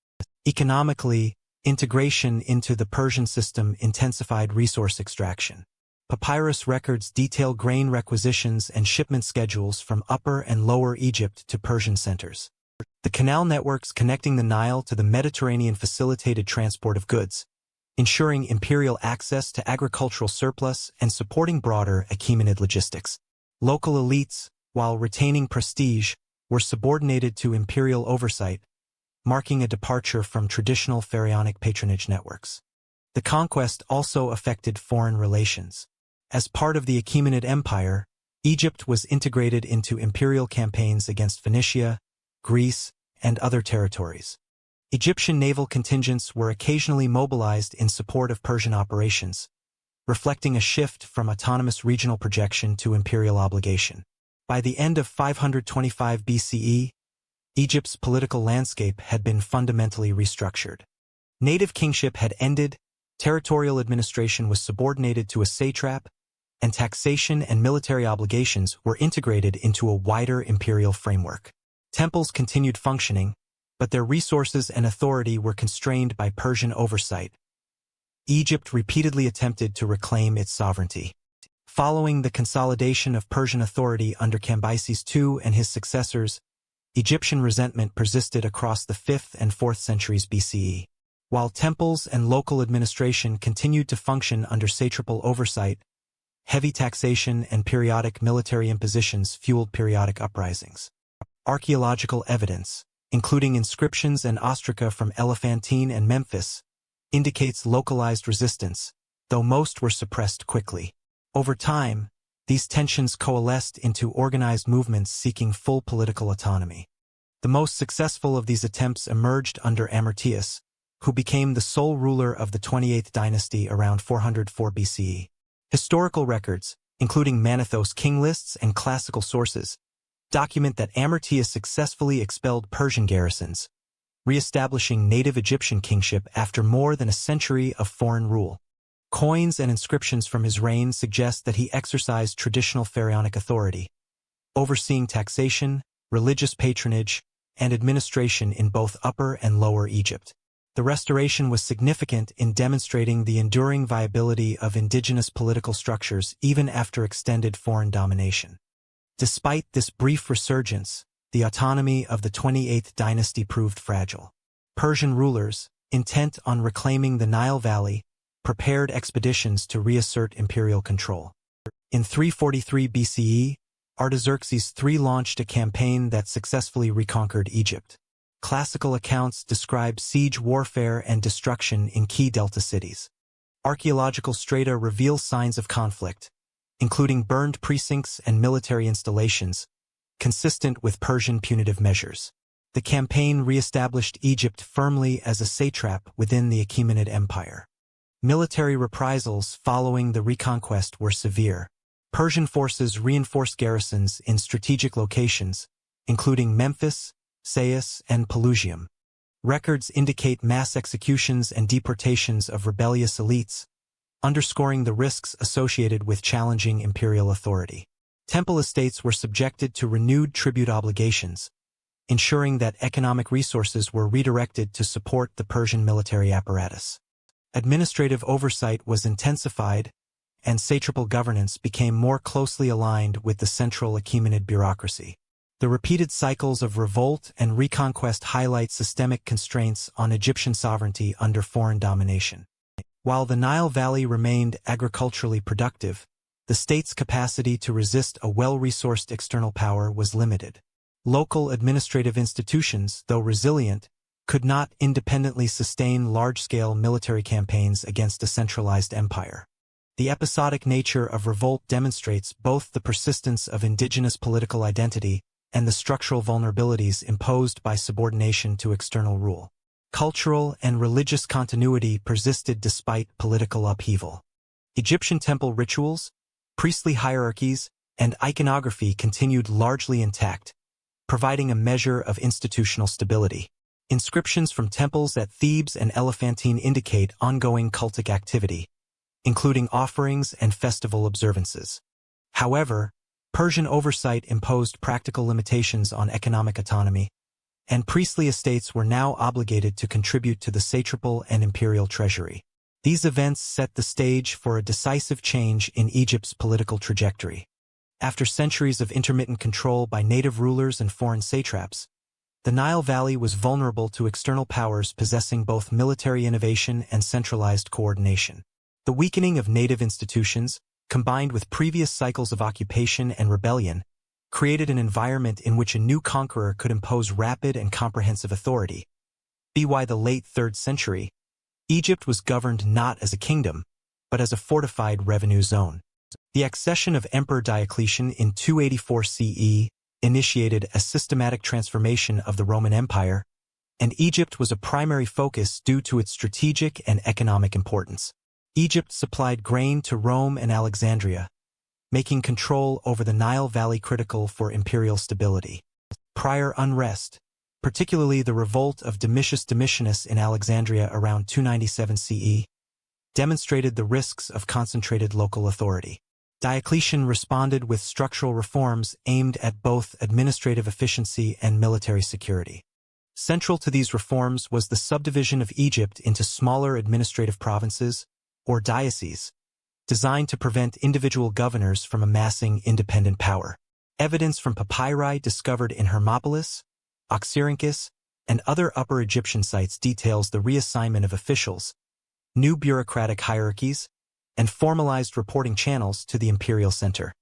Economically, integration into the Persian system intensified resource extraction. Papyrus records detail grain requisitions and shipment schedules from Upper and Lower Egypt to Persian centers. The canal networks connecting the Nile to the Mediterranean facilitated transport of goods, ensuring imperial access to agricultural surplus and supporting broader Achaemenid logistics. Local elites, while retaining prestige, were subordinated to imperial oversight, marking a departure from traditional pharaonic patronage networks. The conquest also affected foreign relations. As part of the Achaemenid Empire, Egypt was integrated into imperial campaigns against Phoenicia, Greece, and other territories. Egyptian naval contingents were occasionally mobilized in support of Persian operations, reflecting a shift from autonomous regional projection to imperial obligation. By the end of 525 BCE, Egypt's political landscape had been fundamentally restructured. Native kingship had ended, territorial administration was subordinated to a satrap, and taxation and military obligations were integrated into a wider imperial framework. Temples continued functioning, but their resources and authority were constrained by Persian oversight. Egypt repeatedly attempted to reclaim its sovereignty. Following the consolidation of Persian authority under Cambyses II and his successors, Egyptian resentment persisted across the 5th and 4th centuries BCE. While temples and local administration continued to function under satrapal oversight, heavy taxation and periodic military impositions fueled periodic uprisings. Archaeological evidence, including inscriptions and ostraca from Elephantine and Memphis, indicates localized resistance, though most were suppressed quickly. Over time, these tensions coalesced into organized movements seeking full political autonomy. The most successful of these attempts emerged under Amyrtaeus, who became the sole ruler of the 28th dynasty around 404 BCE. Historical records, including Manetho's king lists and classical sources, document that Amyrtaeus successfully expelled Persian garrisons, re-establishing native Egyptian kingship after more than a century of foreign rule. Coins and inscriptions from his reign suggest that he exercised traditional pharaonic authority, overseeing taxation, religious patronage, and administration in both Upper and Lower Egypt. The restoration was significant in demonstrating the enduring viability of indigenous political structures even after extended foreign domination. Despite this brief resurgence, the autonomy of the 28th dynasty proved fragile. Persian rulers, intent on reclaiming the Nile Valley, prepared expeditions to reassert imperial control. In 343 BCE, Artaxerxes III launched a campaign that successfully reconquered Egypt. Classical accounts describe siege warfare and destruction in key delta cities. Archaeological strata reveal signs of conflict, including burned precincts and military installations, consistent with Persian punitive measures. The campaign re-established Egypt firmly as a satrap within the Achaemenid Empire. Military reprisals following the reconquest were severe. Persian forces reinforced garrisons in strategic locations, including Memphis, Sais, and Pelusium. Records indicate mass executions and deportations of rebellious elites, underscoring the risks associated with challenging imperial authority. Temple estates were subjected to renewed tribute obligations, ensuring that economic resources were redirected to support the Persian military apparatus. Administrative oversight was intensified, and satrapal governance became more closely aligned with the central Achaemenid bureaucracy. The repeated cycles of revolt and reconquest highlight systemic constraints on Egyptian sovereignty under foreign domination. While the Nile Valley remained agriculturally productive, the state's capacity to resist a well-resourced external power was limited. Local administrative institutions, though resilient, could not independently sustain large-scale military campaigns against a centralized empire. The episodic nature of revolt demonstrates both the persistence of indigenous political identity and the structural vulnerabilities imposed by subordination to external rule. Cultural and religious continuity persisted despite political upheaval. Egyptian temple rituals, priestly hierarchies, and iconography continued largely intact, providing a measure of institutional stability. Inscriptions from temples at Thebes and Elephantine indicate ongoing cultic activity, including offerings and festival observances. However, Persian oversight imposed practical limitations on economic autonomy, and priestly estates were now obligated to contribute to the satrapal and imperial treasury. These events set the stage for a decisive change in Egypt's political trajectory. After centuries of intermittent control by native rulers and foreign satraps, the Nile Valley was vulnerable to external powers possessing both military innovation and centralized coordination. The weakening of native institutions, combined with previous cycles of occupation and rebellion, created an environment in which a new conqueror could impose rapid and comprehensive authority. By the late 3rd century, Egypt was governed not as a kingdom, but as a fortified revenue zone. The accession of Emperor Diocletian in 284 CE initiated a systematic transformation of the Roman Empire, and Egypt was a primary focus due to its strategic and economic importance. Egypt supplied grain to Rome and Alexandria, making control over the Nile Valley critical for imperial stability. Prior unrest, particularly the revolt of Domitius in Alexandria around 297 CE, demonstrated the risks of concentrated local authority. Diocletian responded with structural reforms aimed at both administrative efficiency and military security. Central to these reforms was the subdivision of Egypt into smaller administrative provinces, or dioceses, designed to prevent individual governors from amassing independent power. Evidence from papyri discovered in Hermopolis, Oxyrhynchus, and other Upper Egyptian sites details the reassignment of officials, new bureaucratic hierarchies, and formalized reporting channels to the imperial center.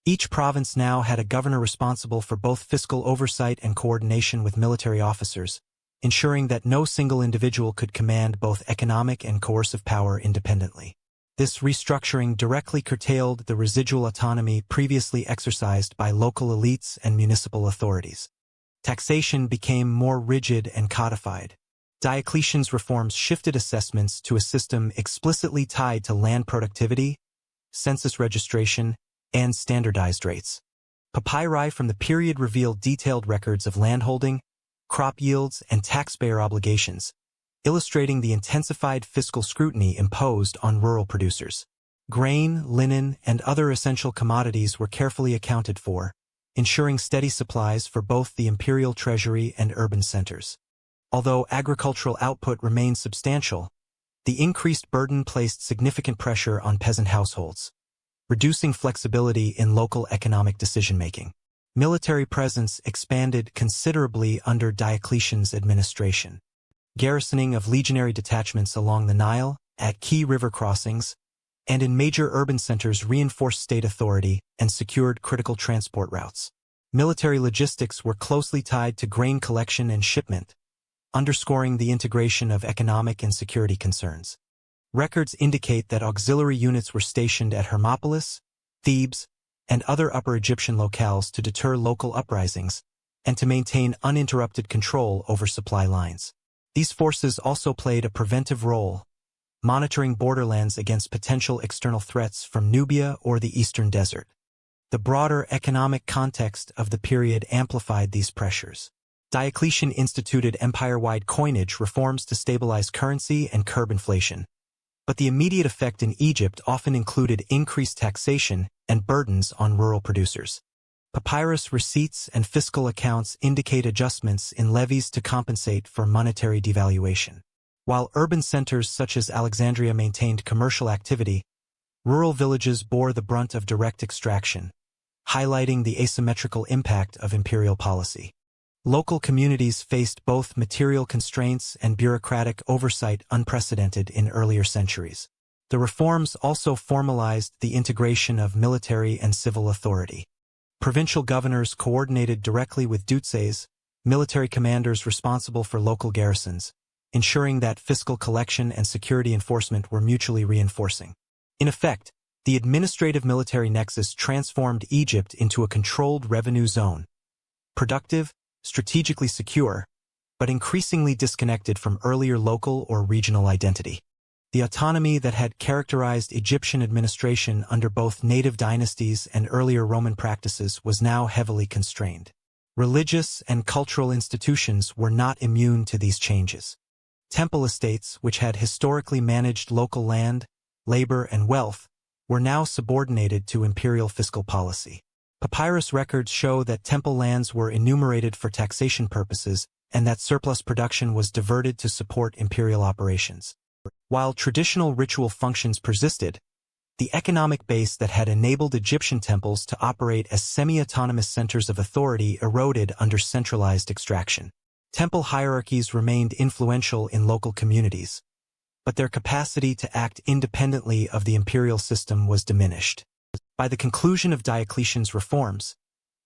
Each province now had a governor responsible for both fiscal oversight and coordination with military officers, ensuring that no single individual could command both economic and coercive power independently. This restructuring directly curtailed the residual autonomy previously exercised by local elites and municipal authorities. Taxation became more rigid and codified. Diocletian's reforms shifted assessments to a system explicitly tied to land productivity, census registration, and standardized rates. Papyri from the period revealed detailed records of landholding, crop yields, and taxpayer obligations, illustrating the intensified fiscal scrutiny imposed on rural producers. Grain, linen, and other essential commodities were carefully accounted for, ensuring steady supplies for both the imperial treasury and urban centers. Although agricultural output remained substantial, the increased burden placed significant pressure on peasant households, reducing flexibility in local economic decision-making. Military presence expanded considerably under Diocletian's administration. Garrisoning of legionary detachments along the Nile, at key river crossings, and in major urban centers reinforced state authority and secured critical transport routes. Military logistics were closely tied to grain collection and shipment, underscoring the integration of economic and security concerns. Records indicate that auxiliary units were stationed at Hermopolis, Thebes, and other Upper Egyptian locales to deter local uprisings and to maintain uninterrupted control over supply lines. These forces also played a preventive role, monitoring borderlands against potential external threats from Nubia or the Eastern Desert. The broader economic context of the period amplified these pressures. Diocletian instituted empire-wide coinage reforms to stabilize currency and curb inflation, but the immediate effect in Egypt often included increased taxation and burdens on rural producers. Papyrus receipts and fiscal accounts indicate adjustments in levies to compensate for monetary devaluation. While urban centers such as Alexandria maintained commercial activity, rural villages bore the brunt of direct extraction, highlighting the asymmetrical impact of imperial policy. Local communities faced both material constraints and bureaucratic oversight unprecedented in earlier centuries. The reforms also formalized the integration of military and civil authority. Provincial governors coordinated directly with duces, military commanders responsible for local garrisons, ensuring that fiscal collection and security enforcement were mutually reinforcing. In effect, the administrative military nexus transformed Egypt into a controlled revenue zone, productive, strategically secure, but increasingly disconnected from earlier local or regional identity. The autonomy that had characterized Egyptian administration under both native dynasties and earlier Roman practices was now heavily constrained. Religious and cultural institutions were not immune to these changes. Temple estates, which had historically managed local land, labor, and wealth, were now subordinated to imperial fiscal policy. Papyrus records show that temple lands were enumerated for taxation purposes and that surplus production was diverted to support imperial operations. While traditional ritual functions persisted, the economic base that had enabled Egyptian temples to operate as semi-autonomous centers of authority eroded under centralized extraction. Temple hierarchies remained influential in local communities, but their capacity to act independently of the imperial system was diminished. By the conclusion of Diocletian's reforms,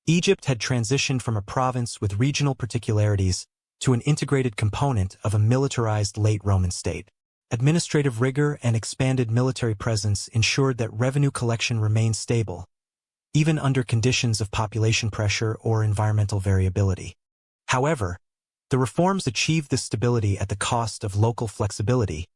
Egypt had transitioned from a province with regional particularities to an integrated component of a militarized late Roman state. Administrative rigor and expanded military presence ensured that revenue collection remained stable, even under conditions of population pressure or environmental variability. However, the reforms achieved this stability at the cost of local flexibility,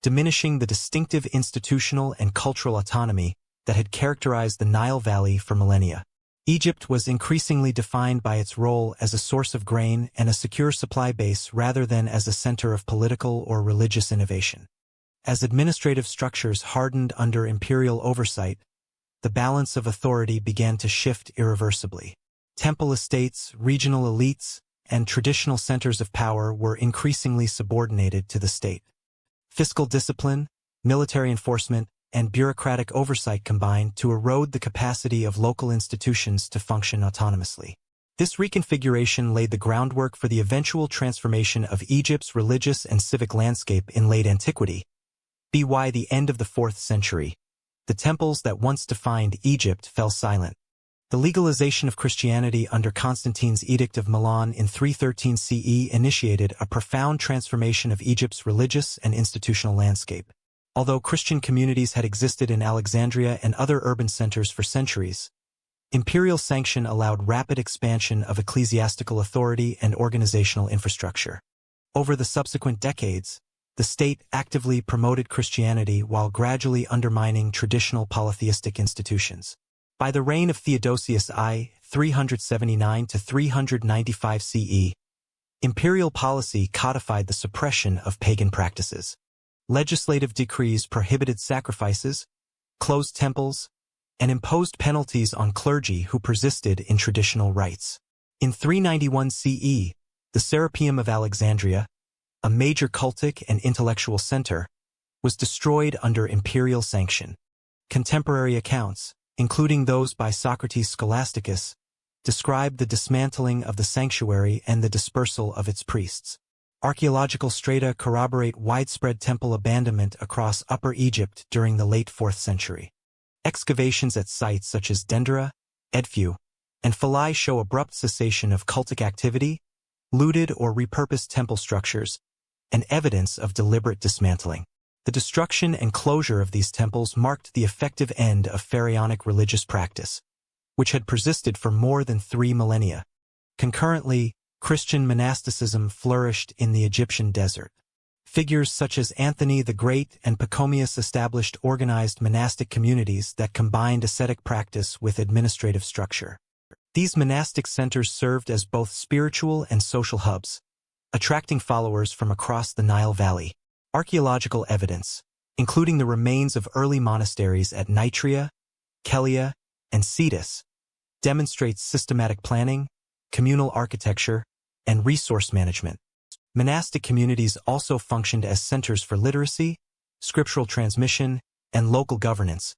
diminishing the distinctive institutional and cultural autonomy that had characterized the Nile Valley for millennia. Egypt was increasingly defined by its role as a source of grain and a secure supply base rather than as a center of political or religious innovation. As administrative structures hardened under imperial oversight, the balance of authority began to shift irreversibly. Temple estates, regional elites, and traditional centers of power were increasingly subordinated to the state. Fiscal discipline, military enforcement, and bureaucratic oversight combined to erode the capacity of local institutions to function autonomously. This reconfiguration laid the groundwork for the eventual transformation of Egypt's religious and civic landscape in late antiquity. By the end of the 4th century, the temples that once defined Egypt fell silent. The legalization of Christianity under Constantine's Edict of Milan in 313 CE initiated a profound transformation of Egypt's religious and institutional landscape. Although Christian communities had existed in Alexandria and other urban centers for centuries, imperial sanction allowed rapid expansion of ecclesiastical authority and organizational infrastructure. Over the subsequent decades, the state actively promoted Christianity while gradually undermining traditional polytheistic institutions. By the reign of Theodosius I, 379 to 395 CE, imperial policy codified the suppression of pagan practices. Legislative decrees prohibited sacrifices, closed temples, and imposed penalties on clergy who persisted in traditional rites. In 391 CE, the Serapeum of Alexandria, a major cultic and intellectual center, was destroyed under imperial sanction. Contemporary accounts, including those by Socrates Scholasticus, describe the dismantling of the sanctuary and the dispersal of its priests. Archaeological strata corroborate widespread temple abandonment across Upper Egypt during the late 4th century. Excavations at sites such as Dendera, Edfu, and Philae show abrupt cessation of cultic activity, looted or repurposed temple structures, and evidence of deliberate dismantling. The destruction and closure of these temples marked the effective end of pharaonic religious practice, which had persisted for more than 3 millennia. Concurrently, Christian monasticism flourished in the Egyptian desert. Figures such as Anthony the Great and Pachomius established organized monastic communities that combined ascetic practice with administrative structure. These monastic centers served as both spiritual and social hubs, attracting followers from across the Nile Valley. Archaeological evidence, including the remains of early monasteries at Nitria, Kelia, and Cetus, demonstrates systematic planning, communal architecture, and resource management. Monastic communities also functioned as centers for literacy, scriptural transmission, and local governance,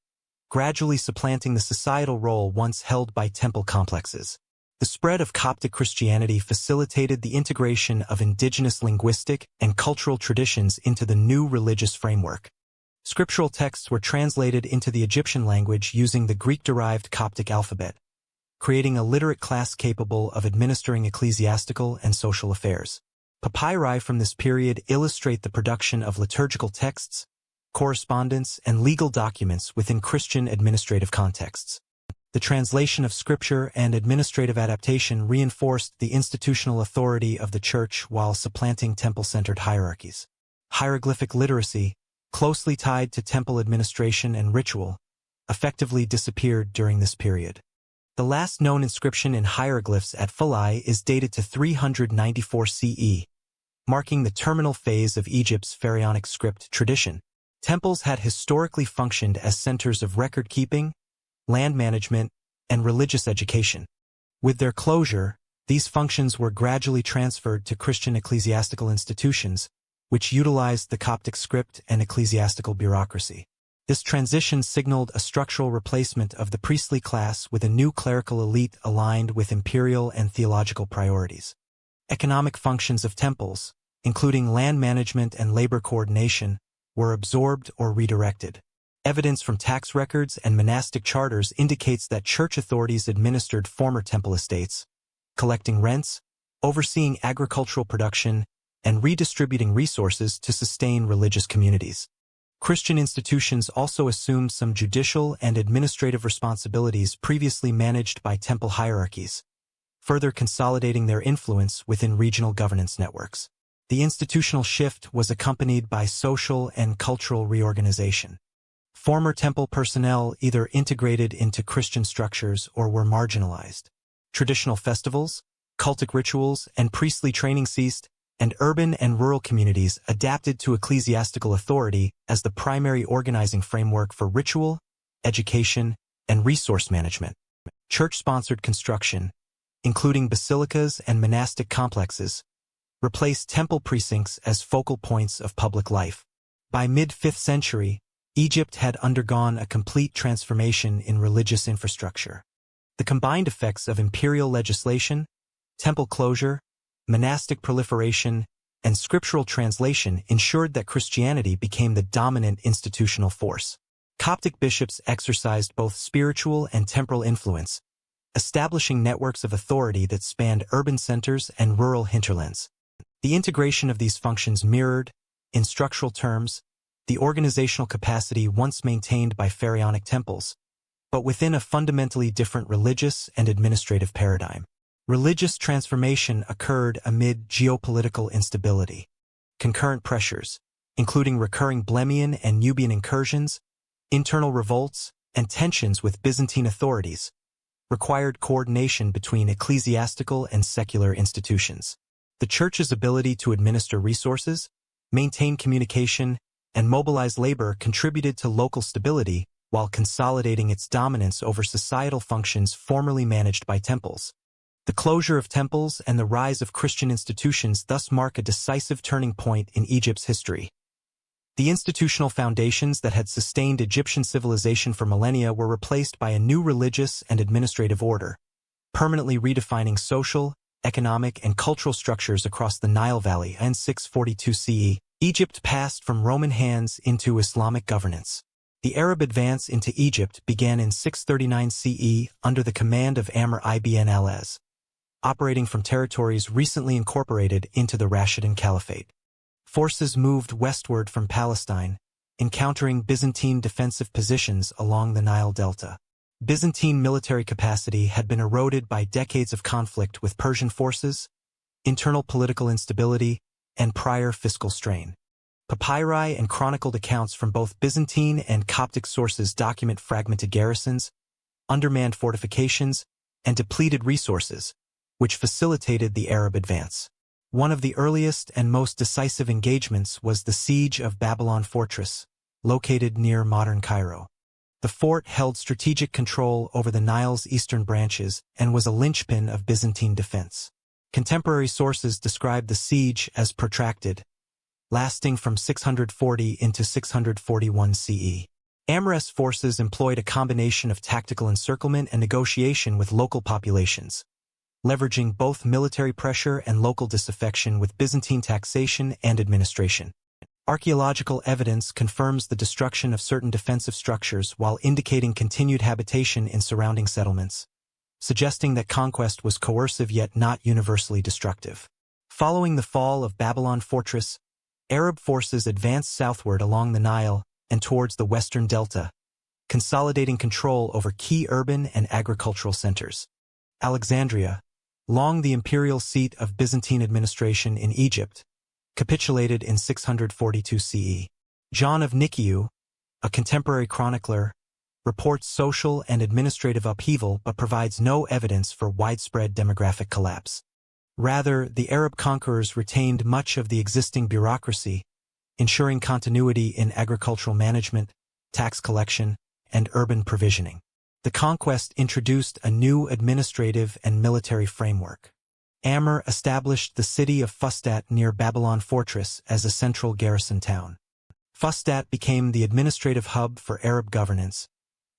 gradually supplanting the societal role once held by temple complexes. The spread of Coptic Christianity facilitated the integration of indigenous linguistic and cultural traditions into the new religious framework. Scriptural texts were translated into the Egyptian language using the Greek-derived Coptic alphabet, creating a literate class capable of administering ecclesiastical and social affairs. Papyri from this period illustrate the production of liturgical texts, correspondence, and legal documents within Christian administrative contexts. The translation of scripture and administrative adaptation reinforced the institutional authority of the church while supplanting temple-centered hierarchies. Hieroglyphic literacy, closely tied to temple administration and ritual, effectively disappeared during this period. The last known inscription in hieroglyphs at Philae is dated to 394 CE, marking the terminal phase of Egypt's pharaonic script tradition. Temples had historically functioned as centers of record-keeping, land management, and religious education. With their closure, these functions were gradually transferred to Christian ecclesiastical institutions, which utilized the Coptic script and ecclesiastical bureaucracy. This transition signaled a structural replacement of the priestly class with a new clerical elite aligned with imperial and theological priorities. Economic functions of temples, including land management and labor coordination, were absorbed or redirected. Evidence from tax records and monastic charters indicates that church authorities administered former temple estates, collecting rents, overseeing agricultural production, and redistributing resources to sustain religious communities. Christian institutions also assumed some judicial and administrative responsibilities previously managed by temple hierarchies, further consolidating their influence within regional governance networks. The institutional shift was accompanied by social and cultural reorganization. Former temple personnel either integrated into Christian structures or were marginalized. Traditional festivals, cultic rituals, and priestly training ceased, and urban and rural communities adapted to ecclesiastical authority as the primary organizing framework for ritual, education, and resource management. Church-sponsored construction, including basilicas and monastic complexes, replaced temple precincts as focal points of public life. By mid-5th century, Egypt had undergone a complete transformation in religious infrastructure. The combined effects of imperial legislation, temple closure, monastic proliferation, and scriptural translation ensured that Christianity became the dominant institutional force. Coptic bishops exercised both spiritual and temporal influence, establishing networks of authority that spanned urban centers and rural hinterlands. The integration of these functions mirrored, in structural terms, the organizational capacity once maintained by pharaonic temples, but within a fundamentally different religious and administrative paradigm. Religious transformation occurred amid geopolitical instability. Concurrent pressures, including recurring Blemian and Nubian incursions, internal revolts, and tensions with Byzantine authorities, required coordination between ecclesiastical and secular institutions. The Church's ability to administer resources, maintain communication, and mobilize labor contributed to local stability while consolidating its dominance over societal functions formerly managed by temples. The closure of temples and the rise of Christian institutions thus mark a decisive turning point in Egypt's history. The institutional foundations that had sustained Egyptian civilization for millennia were replaced by a new religious and administrative order, permanently redefining social, economic, and cultural structures across the Nile Valley. In 642 CE, Egypt passed from Roman hands into Islamic governance. The Arab advance into Egypt began in 639 CE under the command of Amr ibn al-As, operating from territories recently incorporated into the Rashidun Caliphate. Forces moved westward from Palestine, encountering Byzantine defensive positions along the Nile Delta. Byzantine military capacity had been eroded by decades of conflict with Persian forces, internal political instability, and prior fiscal strain. Papyri and chronicled accounts from both Byzantine and Coptic sources document fragmented garrisons, undermanned fortifications, and depleted resources, which facilitated the Arab advance. One of the earliest and most decisive engagements was the siege of Babylon Fortress, located near modern Cairo. The fort held strategic control over the Nile's eastern branches and was a linchpin of Byzantine defense. Contemporary sources describe the siege as protracted, lasting from 640 into 641 CE. Amr's forces employed a combination of tactical encirclement and negotiation with local populations, leveraging both military pressure and local disaffection with Byzantine taxation and administration. Archaeological evidence confirms the destruction of certain defensive structures while indicating continued habitation in surrounding settlements, suggesting that conquest was coercive yet not universally destructive. Following the fall of Babylon Fortress, Arab forces advanced southward along the Nile and towards the western delta, consolidating control over key urban and agricultural centers. Alexandria, long the imperial seat of Byzantine administration in Egypt, capitulated in 642 CE. John of Nikiu, a contemporary chronicler, reports social and administrative upheaval but provides no evidence for widespread demographic collapse. Rather, the Arab conquerors retained much of the existing bureaucracy, ensuring continuity in agricultural management, tax collection, and urban provisioning. The conquest introduced a new administrative and military framework. Amr established the city of Fustat near Babylon Fortress as a central garrison town. Fustat became the administrative hub for Arab governance,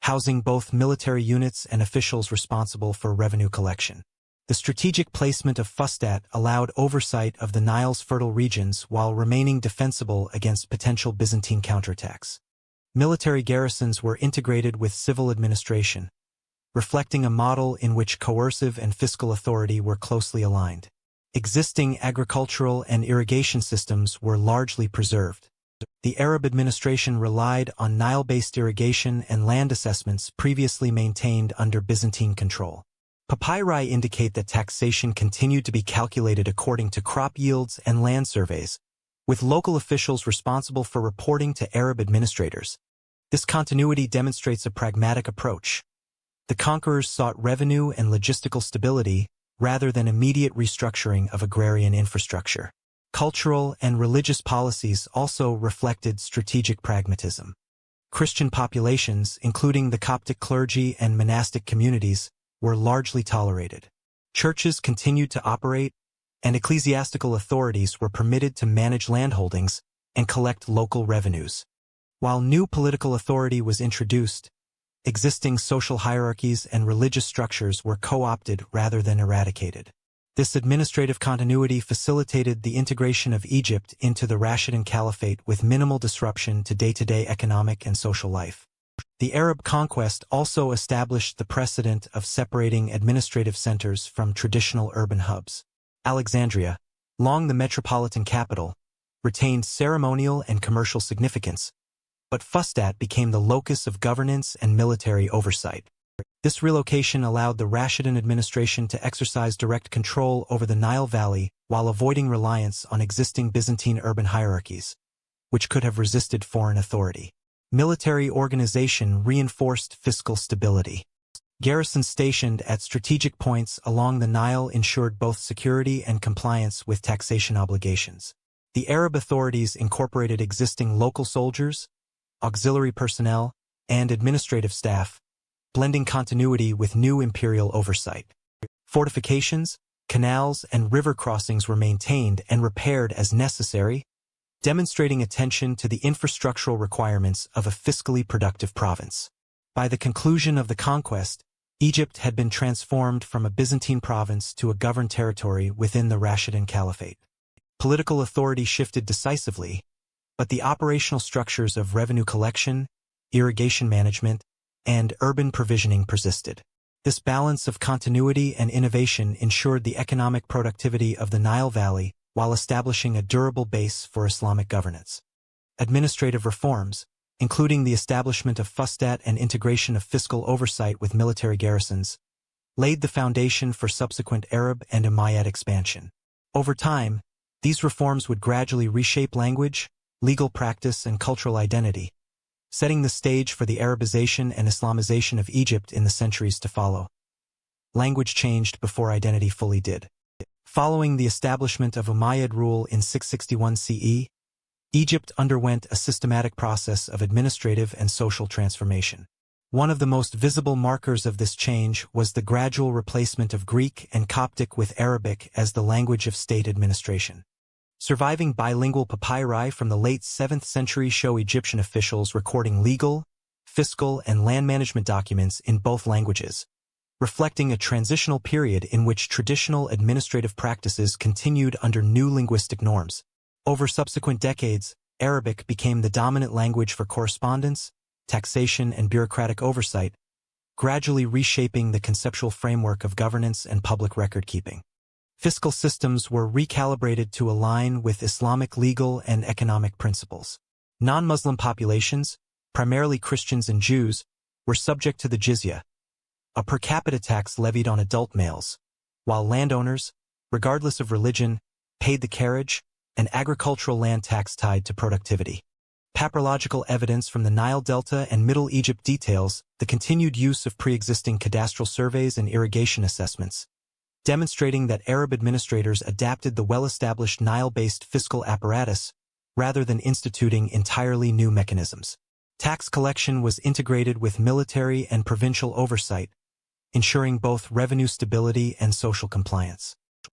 housing both military units and officials responsible for revenue collection. The strategic placement of Fustat allowed oversight of the Nile's fertile regions while remaining defensible against potential Byzantine counterattacks. Military garrisons were integrated with civil administration, reflecting a model in which coercive and fiscal authority were closely aligned. Existing agricultural and irrigation systems were largely preserved. The Arab administration relied on Nile-based irrigation and land assessments previously maintained under Byzantine control. Papyri indicate that taxation continued to be calculated according to crop yields and land surveys, with local officials responsible for reporting to Arab administrators. This continuity demonstrates a pragmatic approach. The conquerors sought revenue and logistical stability rather than immediate restructuring of agrarian infrastructure. Cultural and religious policies also reflected strategic pragmatism. Christian populations, including the Coptic clergy and monastic communities, were largely tolerated. Churches continued to operate, and ecclesiastical authorities were permitted to manage landholdings and collect local revenues. While new political authority was introduced, existing social hierarchies and religious structures were co-opted rather than eradicated. This administrative continuity facilitated the integration of Egypt into the Rashidun Caliphate with minimal disruption to day-to-day economic and social life. The Arab conquest also established the precedent of separating administrative centers from traditional urban hubs. Alexandria, long the metropolitan capital, retained ceremonial and commercial significance, but Fustat became the locus of governance and military oversight. This relocation allowed the Rashidun administration to exercise direct control over the Nile Valley while avoiding reliance on existing Byzantine urban hierarchies, which could have resisted foreign authority. Military organization reinforced fiscal stability. Garrisons stationed at strategic points along the Nile ensured both security and compliance with taxation obligations. The Arab authorities incorporated existing local soldiers, auxiliary personnel, and administrative staff, blending continuity with new imperial oversight. Fortifications, canals, and river crossings were maintained and repaired as necessary, demonstrating attention to the infrastructural requirements of a fiscally productive province. By the conclusion of the conquest, Egypt had been transformed from a Byzantine province to a governed territory within the Rashidun Caliphate. Political authority shifted decisively, but the operational structures of revenue collection, irrigation management, and urban provisioning persisted. This balance of continuity and innovation ensured the economic productivity of the Nile Valley while establishing a durable base for Islamic governance. Administrative reforms, including the establishment of Fustat and integration of fiscal oversight with military garrisons, laid the foundation for subsequent Arab and Umayyad expansion. Over time, these reforms would gradually reshape language, legal practice, and cultural identity, setting the stage for the Arabization and Islamization of Egypt in the centuries to follow. Language changed before identity fully did. Following the establishment of Umayyad rule in 661 CE, Egypt underwent a systematic process of administrative and social transformation. One of the most visible markers of this change was the gradual replacement of Greek and Coptic with Arabic as the language of state administration. Surviving bilingual papyri from the late 7th century show Egyptian officials recording legal, fiscal, and land management documents in both languages, reflecting a transitional period in which traditional administrative practices continued under new linguistic norms. Over subsequent decades, Arabic became the dominant language for correspondence, taxation, and bureaucratic oversight, gradually reshaping the conceptual framework of governance and public record-keeping. Fiscal systems were recalibrated to align with Islamic legal and economic principles. Non-Muslim populations, primarily Christians and Jews, were subject to the jizya, a per capita tax levied on adult males, while landowners, regardless of religion, paid the carriage, an agricultural land tax tied to productivity. Papyrological evidence from the Nile Delta and Middle Egypt details the continued use of pre-existing cadastral surveys and irrigation assessments, demonstrating that Arab administrators adapted the well-established Nile-based fiscal apparatus rather than instituting entirely new mechanisms. Tax collection was integrated with military and provincial oversight, ensuring both revenue stability and social compliance.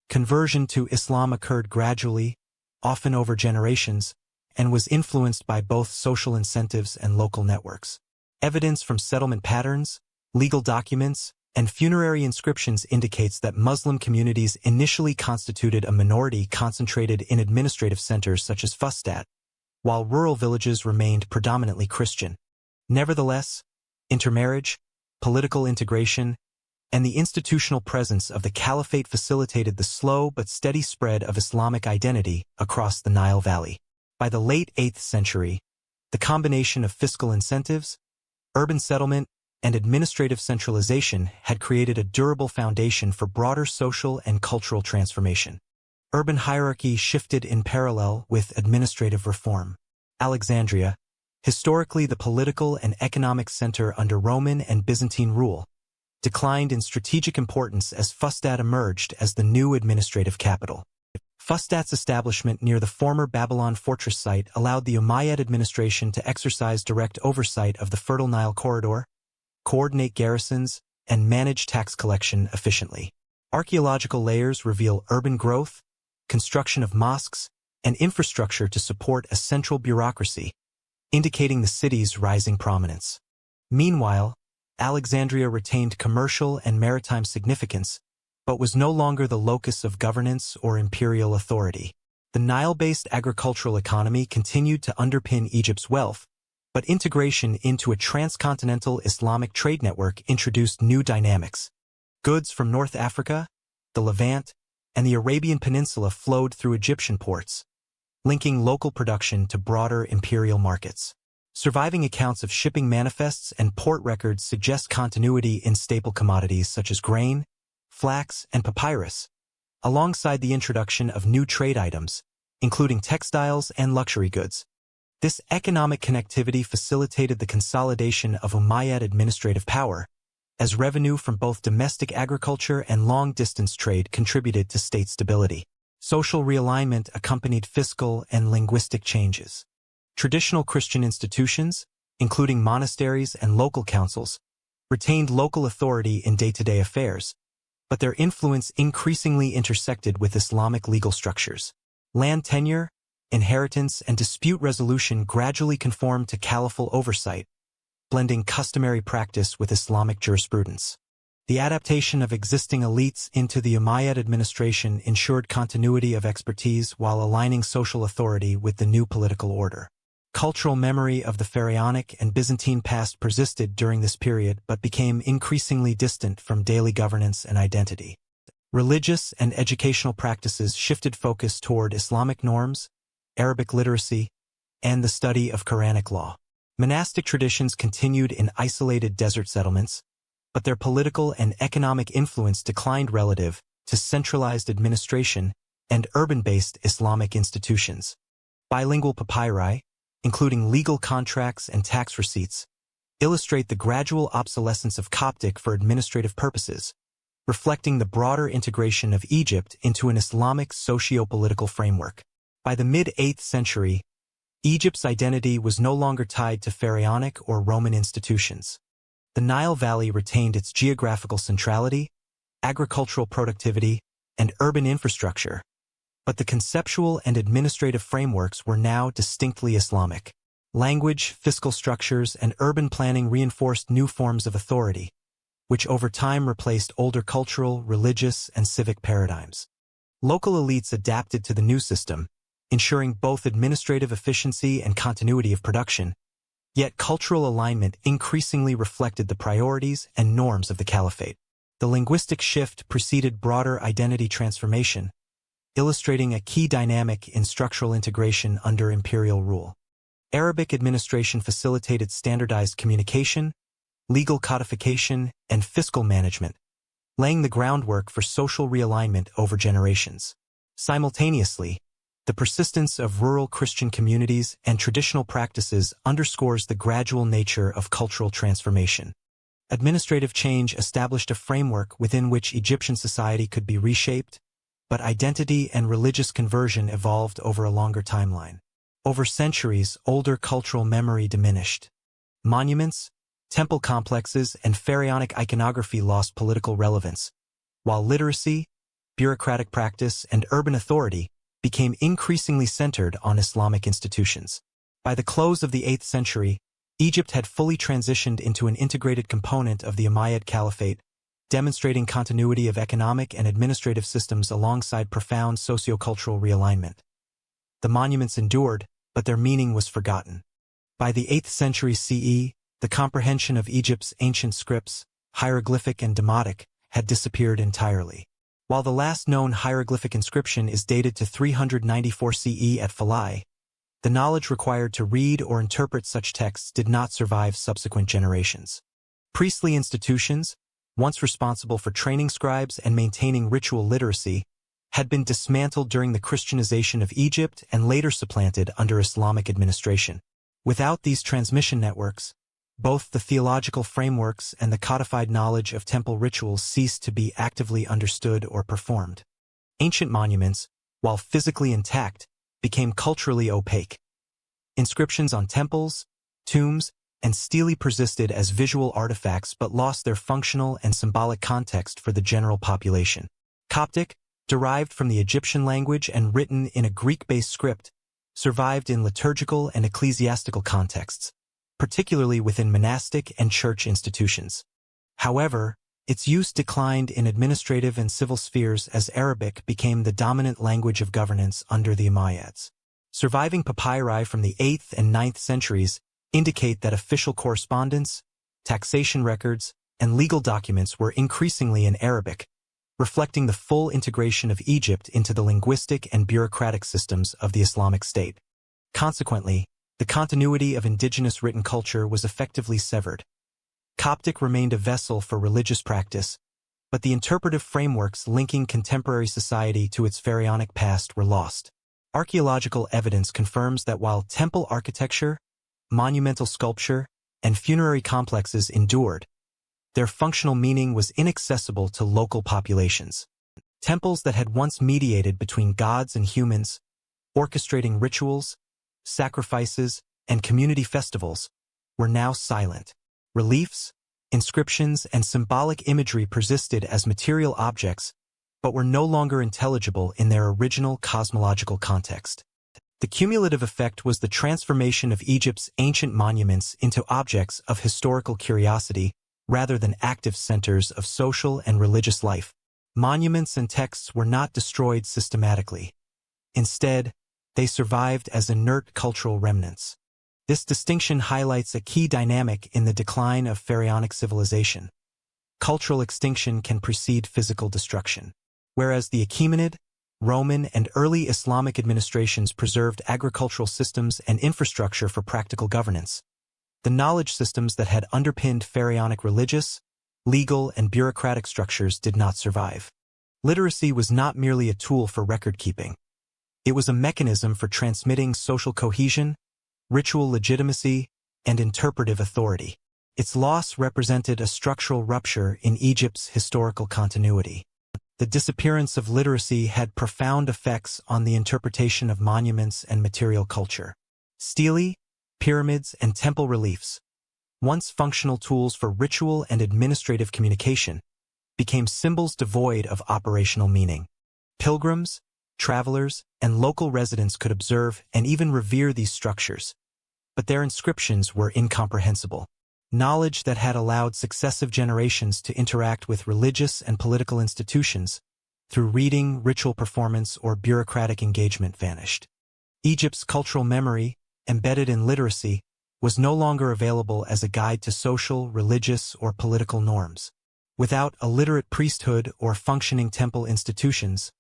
Conversion to Islam occurred gradually, often over generations, and was influenced by both social incentives and local networks. Evidence from settlement patterns, legal documents, and funerary inscriptions indicates that Muslim communities initially constituted a minority concentrated in administrative centers such as Fustat, while rural villages remained predominantly Christian. Nevertheless, intermarriage, political integration, and the institutional presence of the caliphate facilitated the slow but steady spread of Islamic identity across the Nile Valley. By the late 8th century, the combination of fiscal incentives, urban settlement, and administrative centralization had created a durable foundation for broader social and cultural transformation. Urban hierarchy shifted in parallel with administrative reform. Alexandria, historically the political and economic center under Roman and Byzantine rule, declined in strategic importance as Fustat emerged as the new administrative capital. Fustat's establishment near the former Babylon fortress site allowed the Umayyad administration to exercise direct oversight of the Fertile Nile corridor, coordinate garrisons, and manage tax collection efficiently. Archaeological layers reveal urban growth, construction of mosques, and infrastructure to support a central bureaucracy, indicating the city's rising prominence. Meanwhile, Alexandria retained commercial and maritime significance, but was no longer the locus of governance or imperial authority. The Nile-based agricultural economy continued to underpin Egypt's wealth, but integration into a transcontinental Islamic trade network introduced new dynamics. Goods from North Africa, the Levant, and the Arabian Peninsula flowed through Egyptian ports, linking local production to broader imperial markets. Surviving accounts of shipping manifests and port records suggest continuity in staple commodities such as grain, flax, and papyrus, alongside the introduction of new trade items, including textiles and luxury goods. This economic connectivity facilitated the consolidation of Umayyad administrative power, as revenue from both domestic agriculture and long-distance trade contributed to state stability. Social realignment accompanied fiscal and linguistic changes. Traditional Christian institutions, including monasteries and local councils, retained local authority in day-to-day affairs, but their influence increasingly intersected with Islamic legal structures. Land tenure, inheritance, and dispute resolution gradually conformed to caliphal oversight, blending customary practice with Islamic jurisprudence. The adaptation of existing elites into the Umayyad administration ensured continuity of expertise while aligning social authority with the new political order. Cultural memory of the pharaonic and Byzantine past persisted during this period but became increasingly distant from daily governance and identity. Religious and educational practices shifted focus toward Islamic norms, Arabic literacy, and the study of Quranic law. Monastic traditions continued in isolated desert settlements, but their political and economic influence declined relative to centralized administration and urban-based Islamic institutions. Bilingual papyri, including legal contracts and tax receipts, illustrate the gradual obsolescence of Coptic for administrative purposes, reflecting the broader integration of Egypt into an Islamic socio-political framework. By the mid-8th century, Egypt's identity was no longer tied to pharaonic or Roman institutions. The Nile Valley retained its geographical centrality, agricultural productivity, and urban infrastructure, but the conceptual and administrative frameworks were now distinctly Islamic. Language, fiscal structures, and urban planning reinforced new forms of authority, which over time replaced older cultural, religious, and civic paradigms. Local elites adapted to the new system, ensuring both administrative efficiency and continuity of production, yet cultural alignment increasingly reflected the priorities and norms of the caliphate. The linguistic shift preceded broader identity transformation, illustrating a key dynamic in structural integration under imperial rule. Arabic administration facilitated standardized communication, legal codification, and fiscal management, laying the groundwork for social realignment over generations. Simultaneously, the persistence of rural Christian communities and traditional practices underscores the gradual nature of cultural transformation. Administrative change established a framework within which Egyptian society could be reshaped, but identity and religious conversion evolved over a longer timeline. Over centuries, older cultural memory diminished. Monuments, temple complexes, and pharaonic iconography lost political relevance, while literacy, bureaucratic practice, and urban authority became increasingly centered on Islamic institutions. By the close of the 8th century, Egypt had fully transitioned into an integrated component of the Umayyad Caliphate, demonstrating continuity of economic and administrative systems alongside profound sociocultural realignment. The monuments endured, but their meaning was forgotten. By the 8th century CE, the comprehension of Egypt's ancient scripts, hieroglyphic and demotic, had disappeared entirely. While the last known hieroglyphic inscription is dated to 394 CE at Philae, the knowledge required to read or interpret such texts did not survive subsequent generations. Priestly institutions, once responsible for training scribes and maintaining ritual literacy, had been dismantled during the Christianization of Egypt and later supplanted under Islamic administration. Without these transmission networks, both the theological frameworks and the codified knowledge of temple rituals ceased to be actively understood or performed. Ancient monuments, while physically intact, became culturally opaque. Inscriptions on temples, tombs, and stelae persisted as visual artifacts but lost their functional and symbolic context for the general population. Coptic, derived from the Egyptian language and written in a Greek-based script, survived in liturgical and ecclesiastical contexts, particularly within monastic and church institutions. However, its use declined in administrative and civil spheres as Arabic became the dominant language of governance under the Umayyads. Surviving papyri from the 8th and 9th centuries indicate that official correspondence, taxation records, and legal documents were increasingly in Arabic, reflecting the full integration of Egypt into the linguistic and bureaucratic systems of the Islamic State. Consequently, the continuity of indigenous written culture was effectively severed. Coptic remained a vessel for religious practice, but the interpretive frameworks linking contemporary society to its pharaonic past were lost. Archaeological evidence confirms that while temple architecture, monumental sculpture, and funerary complexes endured, their functional meaning was inaccessible to local populations. Temples that had once mediated between gods and humans, orchestrating rituals, sacrifices, and community festivals, were now silent. Reliefs, inscriptions, and symbolic imagery persisted as material objects, but were no longer intelligible in their original cosmological context. The cumulative effect was the transformation of Egypt's ancient monuments into objects of historical curiosity rather than active centers of social and religious life. Monuments and texts were not destroyed systematically. Instead, they survived as inert cultural remnants. This distinction highlights a key dynamic in the decline of pharaonic civilization. Cultural extinction can precede physical destruction. Whereas the Achaemenid, Roman, and early Islamic administrations preserved agricultural systems and infrastructure for practical governance, the knowledge systems that had underpinned pharaonic religious, legal, and bureaucratic structures did not survive. Literacy was not merely a tool for record-keeping. It was a mechanism for transmitting social cohesion, ritual legitimacy, and interpretive authority. Its loss represented a structural rupture in Egypt's historical continuity. The disappearance of literacy had profound effects on the interpretation of monuments and material culture. Stelae, pyramids, and temple reliefs, once functional tools for ritual and administrative communication, became symbols devoid of operational meaning. Pilgrims, travelers, and local residents could observe and even revere these structures, but their inscriptions were incomprehensible. Knowledge that had allowed successive generations to interact with religious and political institutions through reading, ritual performance, or bureaucratic engagement vanished. Egypt's cultural memory, embedded in literacy, was no longer available as a guide to social, religious, or political norms. Without a literate priesthood or functioning temple institutions,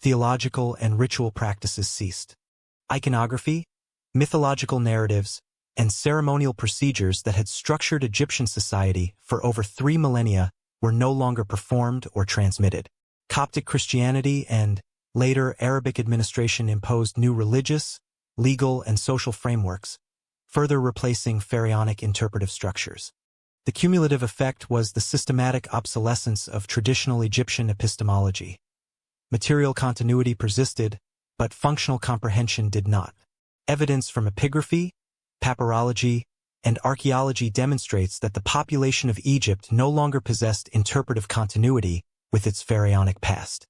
theological and ritual practices ceased. Iconography, mythological narratives, and ceremonial procedures that had structured Egyptian society for over 3 millennia were no longer performed or transmitted. Coptic Christianity and, later, Arabic administration imposed new religious, legal, and social frameworks, further replacing pharaonic interpretive structures. The cumulative effect was the systematic obsolescence of traditional Egyptian epistemology. Material continuity persisted, but functional comprehension did not. Evidence from epigraphy, papyrology, and archaeology demonstrates that the population of Egypt no longer possessed interpretive continuity with its pharaonic past.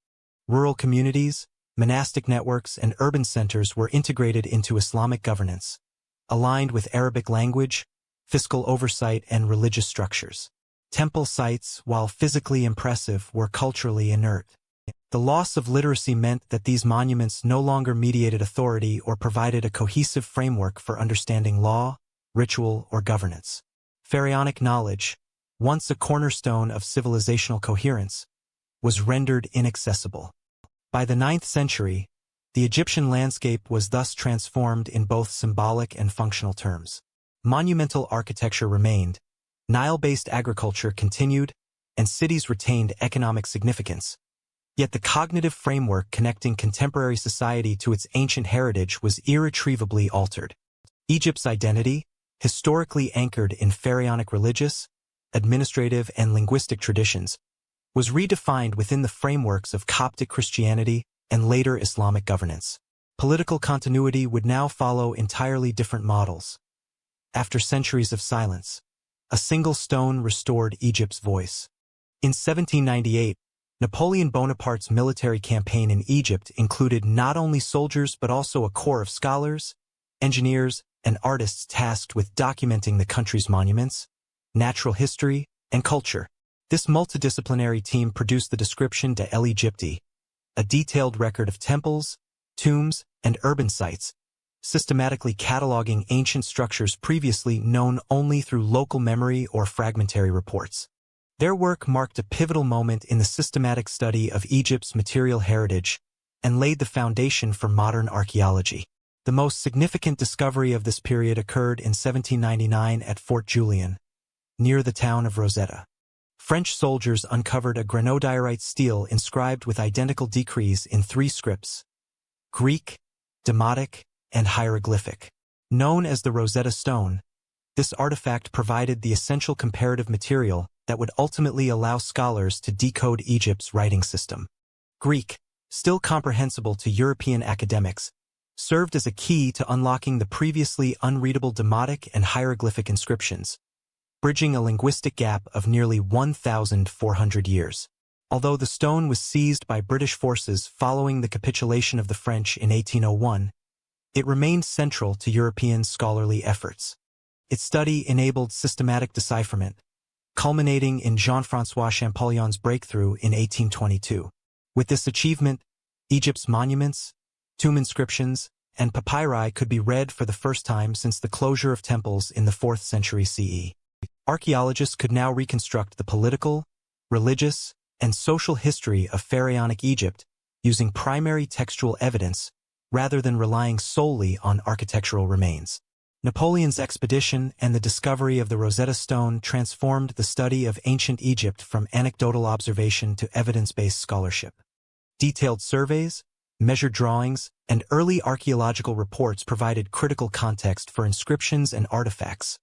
Rural communities, monastic networks, and urban centers were integrated into Islamic governance, aligned with Arabic language, fiscal oversight, and religious structures. Temple sites, while physically impressive, were culturally inert. The loss of literacy meant that these monuments no longer mediated authority or provided a cohesive framework for understanding law, ritual, or governance. Pharaonic knowledge, once a cornerstone of civilizational coherence, was rendered inaccessible. By the 9th century, the Egyptian landscape was thus transformed in both symbolic and functional terms. Monumental architecture remained, Nile-based agriculture continued, and cities retained economic significance. Yet the cognitive framework connecting contemporary society to its ancient heritage was irretrievably altered. Egypt's identity, historically anchored in pharaonic religious, administrative, and linguistic traditions, was redefined within the frameworks of Coptic Christianity and later Islamic governance. Political continuity would now follow entirely different models. After centuries of silence, a single stone restored Egypt's voice. In 1798, Napoleon Bonaparte's military campaign in Egypt included not only soldiers but also a corps of scholars, engineers, and artists tasked with documenting the country's monuments, natural history, and culture. This multidisciplinary team produced the Description de l'Egypte, a detailed record of temples, tombs, and urban sites, systematically cataloging ancient structures previously known only through local memory or fragmentary reports. Their work marked a pivotal moment in the systematic study of Egypt's material heritage and laid the foundation for modern archaeology. The most significant discovery of this period occurred in 1799 at Fort Julian, near the town of Rosetta. French soldiers uncovered a granodiorite stele inscribed with identical decrees in 3 scripts: Greek, Demotic, and hieroglyphic. Known as the Rosetta Stone, this artifact provided the essential comparative material that would ultimately allow scholars to decode Egypt's writing system. Greek, still comprehensible to European academics, served as a key to unlocking the previously unreadable Demotic and hieroglyphic inscriptions, bridging a linguistic gap of nearly 1,400 years. Although the stone was seized by British forces following the capitulation of the French in 1801, it remained central to European scholarly efforts. Its study enabled systematic decipherment, culminating in Jean-François Champollion's breakthrough in 1822. With this achievement, Egypt's monuments, tomb inscriptions, and papyri could be read for the first time since the closure of temples in the 4th century CE. Archaeologists could now reconstruct the political, religious, and social history of pharaonic Egypt using primary textual evidence rather than relying solely on architectural remains. Napoleon's expedition and the discovery of the Rosetta Stone transformed the study of ancient Egypt from anecdotal observation to evidence-based scholarship. Detailed surveys, measured drawings, and early archaeological reports provided critical context for inscriptions and artifacts,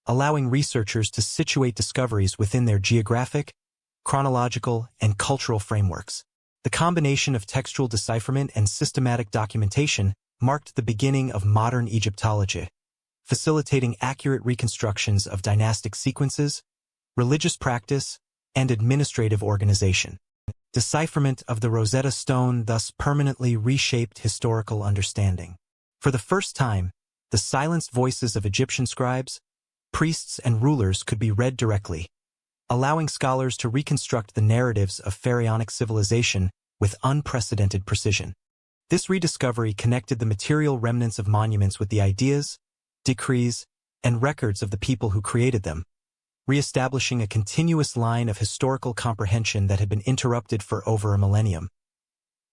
allowing researchers to situate discoveries within their geographic, chronological, and cultural frameworks. The combination of textual decipherment and systematic documentation marked the beginning of modern Egyptology, facilitating accurate reconstructions of dynastic sequences, religious practice, and administrative organization. Decipherment of the Rosetta Stone thus permanently reshaped historical understanding. For the first time, the silenced voices of Egyptian scribes, priests, and rulers could be read directly, allowing scholars to reconstruct the narratives of pharaonic civilization with unprecedented precision. This rediscovery connected the material remnants of monuments with the ideas, decrees, and records of the people who created them, re-establishing a continuous line of historical comprehension that had been interrupted for over a millennium.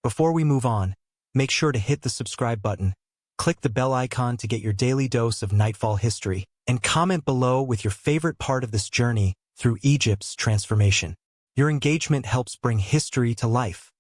Before we move on, make sure to hit the subscribe button, click the bell icon to get your daily dose of Nightfall history, and comment below with your favorite part of this journey through Egypt's transformation. Your engagement helps bring history to life.